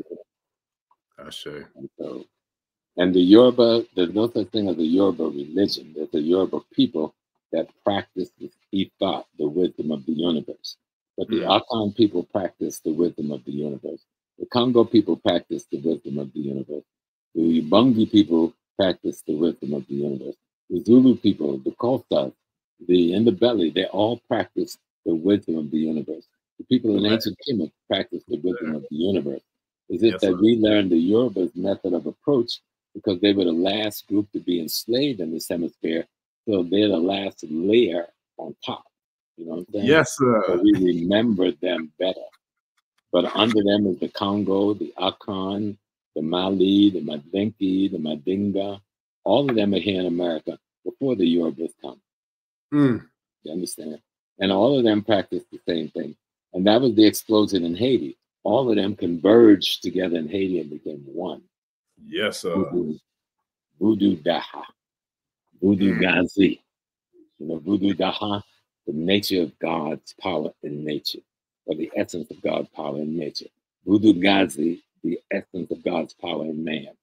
the Yoruba, there's no such thing as a Yoruba religion. There's a Yoruba people that practice the thought, the wisdom of the universe. But the Akan people practice the wisdom of the universe. The Congo people practice the wisdom of the universe. The Ubangi people practice the wisdom of the universe. The Zulu people, the Kostas, the Indabelli, they all practice the wisdom of the universe. The people in ancient Kemet practice the wisdom of the universe. It's just that we learned the Yoruba's method of approach because they were the last group to be enslaved in this hemisphere. So they're the last layer on top. You know what I'm saying? Yes, sir. So we remember them better. But under them is the Congo, the Akan, the Mali, the Madinki, the Madinga. All of them are here in America before the Yorubas come. You understand? And all of them practice the same thing. And that was the explosion in Haiti. All of them converged together in Haiti and became one. Yes, sir. Voodoo Daha, Voodoo Gazi. You know, Voodoo Daha, the nature of God's power in nature, or the essence of God's power in nature. Voodoo Gazi, the essence of God's power in man.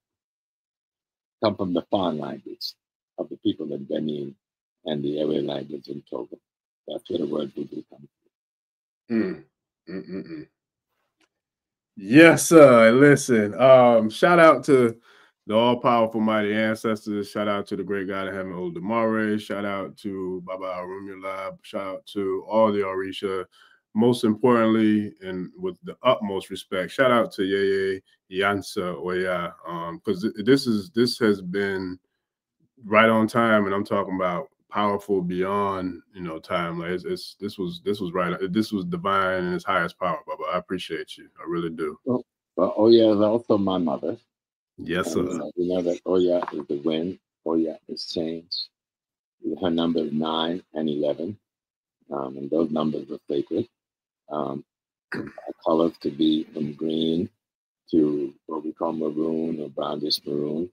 Come from the Fan language of the people of Benin and the area language in Togo. That's where the word voodoo comes from. Yes, sir. Listen, shout out to the all-powerful mighty ancestors. Shout out to the great God of heaven, Old Damare. Shout out to Baba Arumulab. Shout out to all the Orisha. Most importantly, and with the utmost respect, shout out to Yeye Yansa Oya. Because this has been right on time, and I'm talking about powerful beyond time. Like this was right. This was divine in its highest power, Baba. I appreciate you. I really do. Well, Oya is also my mother. Yes, sir. We know that Oya is the wind. Oya is change. Her number is 9 and 11, and those numbers are sacred. Our colors could be from green to what we call maroon or brownish maroon.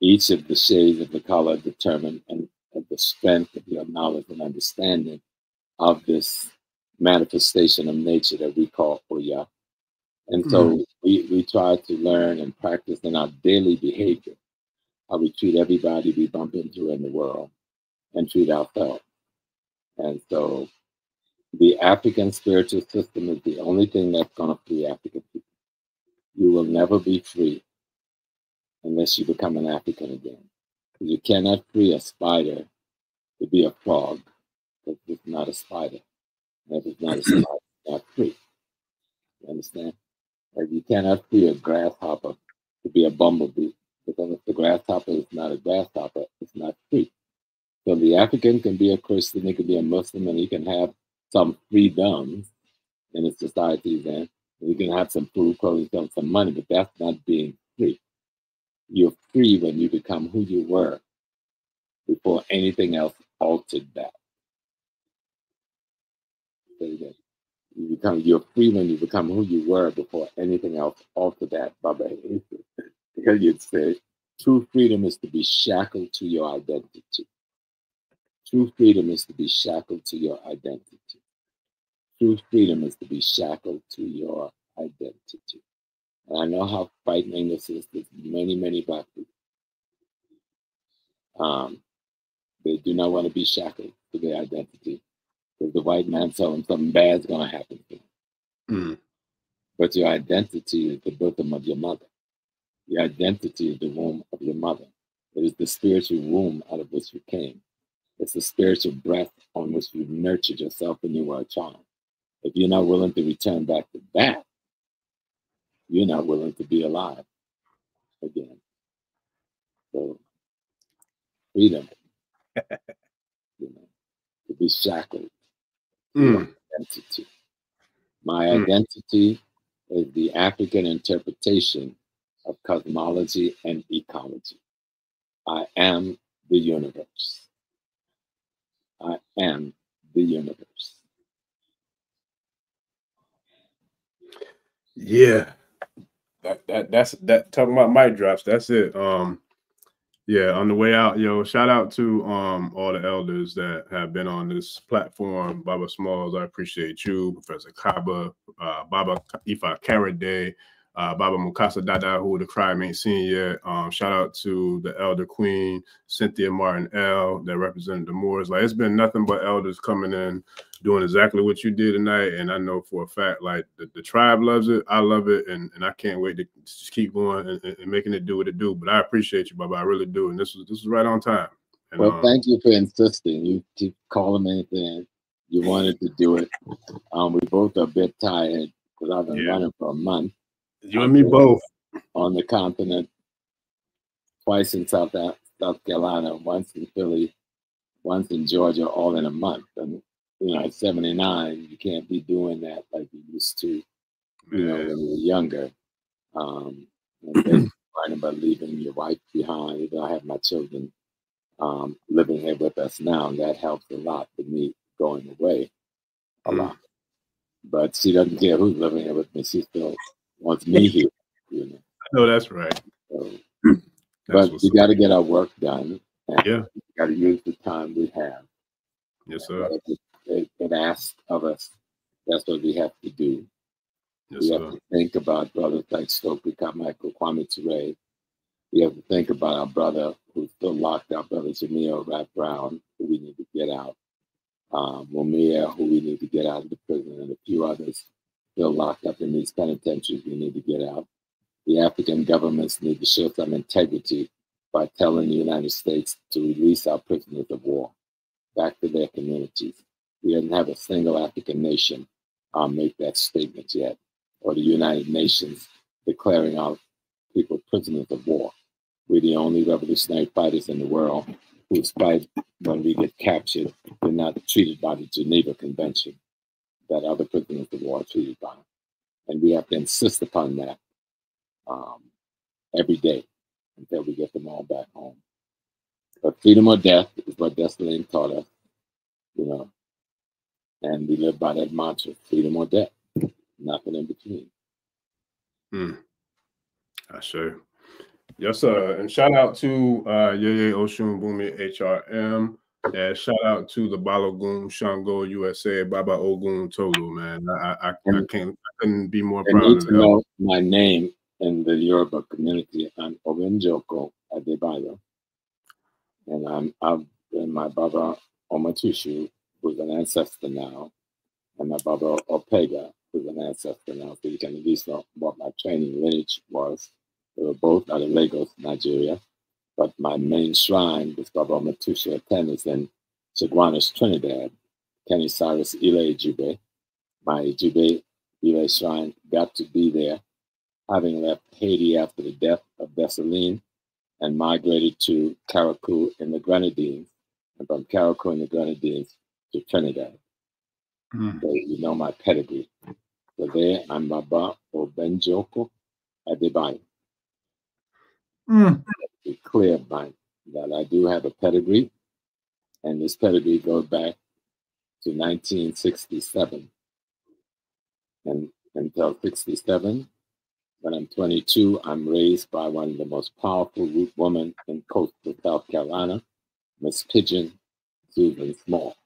Each of the shades of the color determine and the strength of your knowledge and understanding of this manifestation of nature that we call Oya. And so we try to learn and practice in our daily behavior how we treat everybody we bump into in the world and treat ourselves. And so the African spiritual system is the only thing that's going to free African people. You will never be free unless you become an African again. You cannot free a spider to be a frog, because it's not a spider. And if it's not a spider, it's not free. You understand? Like you cannot free a grasshopper to be a bumblebee, because if the grasshopper is not a grasshopper, it's not free. So the African can be a Christian, he can be a Muslim, and he can have some freedoms in his society then. You can have some food, clothing, some money, but that's not being free. You're free when you become who you were before anything else altered that. You're free when you become who you were before anything else altered that, Baba. Because you'd say, true freedom is to be shackled to your identity. True freedom is to be shackled to your identity. True freedom is to be shackled to your identity. And I know how frightening this is to many, many Black people. They do not want to be shackled to their identity, because the white man tells them something bad is going to happen to them. But your identity is the bosom of your mother. Your identity is the womb of your mother. It is the spiritual womb out of which you came. It's the spiritual breath on which you nurtured yourself when you were a child. If you're not willing to return back to that, you're not willing to be alive again. So, freedom, to be shackled to your identity. My identity is the African interpretation of cosmology and ecology. I am the universe. I am the universe. Yeah. That's talking about mic drops. That's it. Yeah, on the way out, shout out to all the elders that have been on this platform. Baba Smalls, I appreciate you. Professor Kaba, Baba Ifa Karade, Baba Mukasa Dada, who the crime ain't seen yet. Shout out to the Elder Queen, Cynthia Martin L, that represented the Moors. Like, it's been nothing but elders coming in, doing exactly what you did tonight. And I know for a fact, like, the tribe loves it. I love it. And I can't wait to just keep going and making it do what it do. But I appreciate you, Baba. I really do. And this was right on time. And, well, thank you for insisting. You keep calling me anything. You wanted to do it. We both are a bit tired because I've been running for a month. You and me both. On the continent, twice in South Carolina, once in Philly, once in Georgia, all in a month. And at 79, you can't be doing that like you used to, when you were younger. And then writing about leaving your wife behind. Even I have my children living here with us now, and that helps a lot with me going away a lot. But she doesn't care who's living here with me. She still wants me here. You know? No, that's right. So, but we got to get our work done. And yeah. We got to use the time we have. Yes, sir. It asks of us. That's what we have to do. Yes, we sir. have to think about brothers like Stokely Carmichael, Kwame Ture. We have to think about our brother who's still locked up, brother Jamil Rat Brown, who we need to get out. Mumia, who we need to get out of the prison, and a few others still locked up in these penitentiaries we need to get out. The African governments need to show some integrity by telling the United States to release our prisoners of war back to their communities. We didn't have a single African nation make that statement yet, or the United Nations declaring our people prisoners of war. We're the only revolutionary fighters in the world whose fight, when we get captured, we're not treated by the Geneva Convention that other prisoners of war are treated by. And we have to insist upon that every day until we get them all back home. But freedom or death is what Dessalines taught us, you know, and we live by that mantra, freedom or death, nothing in between. I sure. Yes, sir. And shout out to Yeye Oshun Bumi HRM. And shout out to the Balogun Shango USA Baba Ogun Tolu, man. I couldn't be more proud of them. You know my name in the Yoruba community. I'm Obenjoko Adebayo. And I'm my Baba Omatushu, who's an ancestor now, and my Baba Opega, who's an ancestor now. So you can at least know what my training lineage was. They were both out of Lagos, Nigeria. But my main shrine, this Baba Matusha attend, is in Chaguanas, Trinidad, Kenny Cyrus Ile Jube. My Jube Ile shrine got to be there, having left Haiti after the death of Dessalines and migrated to Carriacou in the Grenadines, and from Carriacou in the Grenadines to Trinidad. So you know my pedigree. So there, I'm Baba Obenjoko Adebayo. Be clear about that I do have a pedigree, and this pedigree goes back to 1967. And until 67, when I'm 22, I'm raised by one of the most powerful root women in coastal South Carolina, Miss Pigeon Susan Small.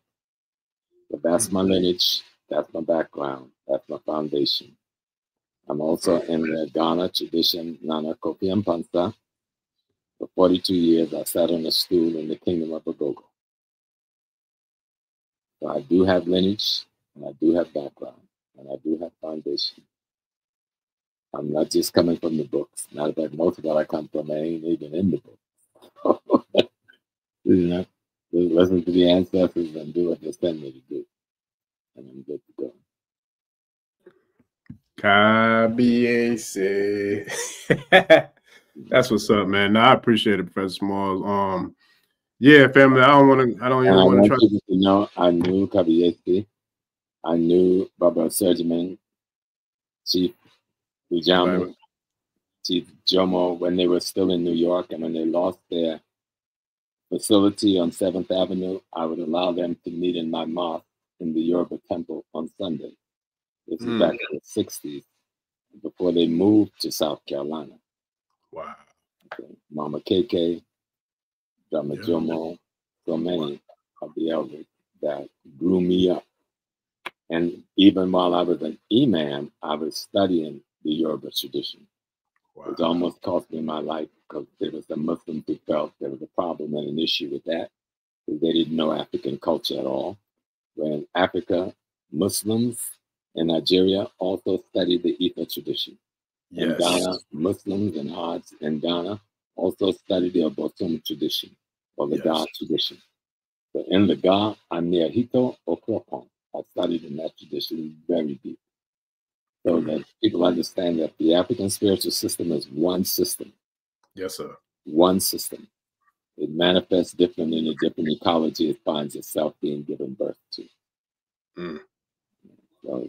So that's my lineage, that's my background, that's my foundation. I'm also in the Ghana tradition, Nana Kofi Mpansa. For 42 years, I sat on a stool in the kingdom of Agogo. So I do have lineage, and I do have background, and I do have foundation. I'm not just coming from the books. Matter of fact, most of what I come from, I ain't even in the book. You know, just listen to the ancestors and do what they send me to do, and I'm good to go. Kabiese. That's what's up, man. No, I appreciate it, Professor Smalls. Yeah, family. I don't even want to try. You to know, I knew Kabiese. I knew Baba Surgeman, Chief Ujamu, Chief Jomo, when they were still in New York, and when they lost their facility on 7th Avenue, I would allow them to meet in my mosque in the Yoruba temple on Sunday. This is back in the 60s, before they moved to South Carolina. Wow. Okay. Mama KK, Drama Jomo, so many of the elders that grew me up. And even while I was an imam, I was studying the Yoruba tradition. Wow. It almost cost me my life because there was some Muslims who felt there was a problem and an issue with that because they didn't know African culture at all. When Africa, Muslims in Nigeria also studied the Ifa tradition. Yes. In Ghana, Muslims and Arabs in Ghana also studied the Obotum tradition or the Ga tradition. So in the Ga, I'm near Hito or Kropon. I studied in that tradition very deep. So that people understand that the African spiritual system is one system. Yes, sir. One system. It manifests differently in a different ecology it finds itself being given birth to.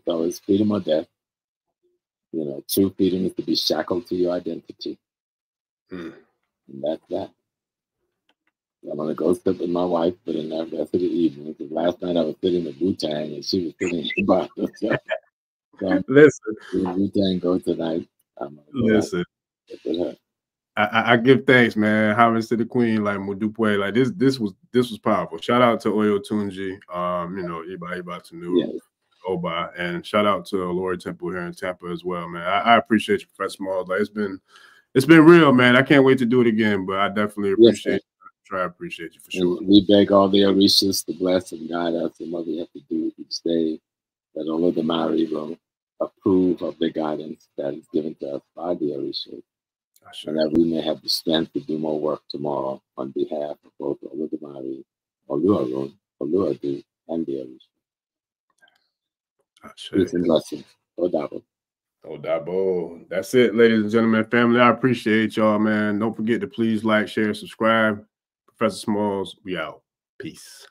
So it's freedom or death. You know, true freedom is to be shackled to your identity. And that's that. I'm going to go sit with my wife for the rest of the evening. Because last night I was sitting with Wu-Tang and she was sitting by herself. So, Listen, we can't go tonight. Listen. I give thanks, man. Harvest to the Queen, like Mudupwe, like this was powerful. Shout out to Oyo Tunji, you know, Iba Tanu, yes. Oba, and shout out to Lord Temple here in Tampa as well, man. I appreciate you, Professor Smalls. Like it's been real, man. I can't wait to do it again, but I definitely appreciate you. Try to appreciate you for sure. And we beg all the Orishas to bless and guide us in what we have to do each day, that Olodumare will approve of the guidance that is given to us by the Orishas, and that we may have the strength to do more work tomorrow on behalf of both Olodumare, Oluwarun, Oluwadu, and the Orisha. Peace and blessings. Odabo. Odabo. That's it, ladies and gentlemen, family. I appreciate y'all, man. Don't forget to please like, share, subscribe. Professor Smalls, we out. Peace.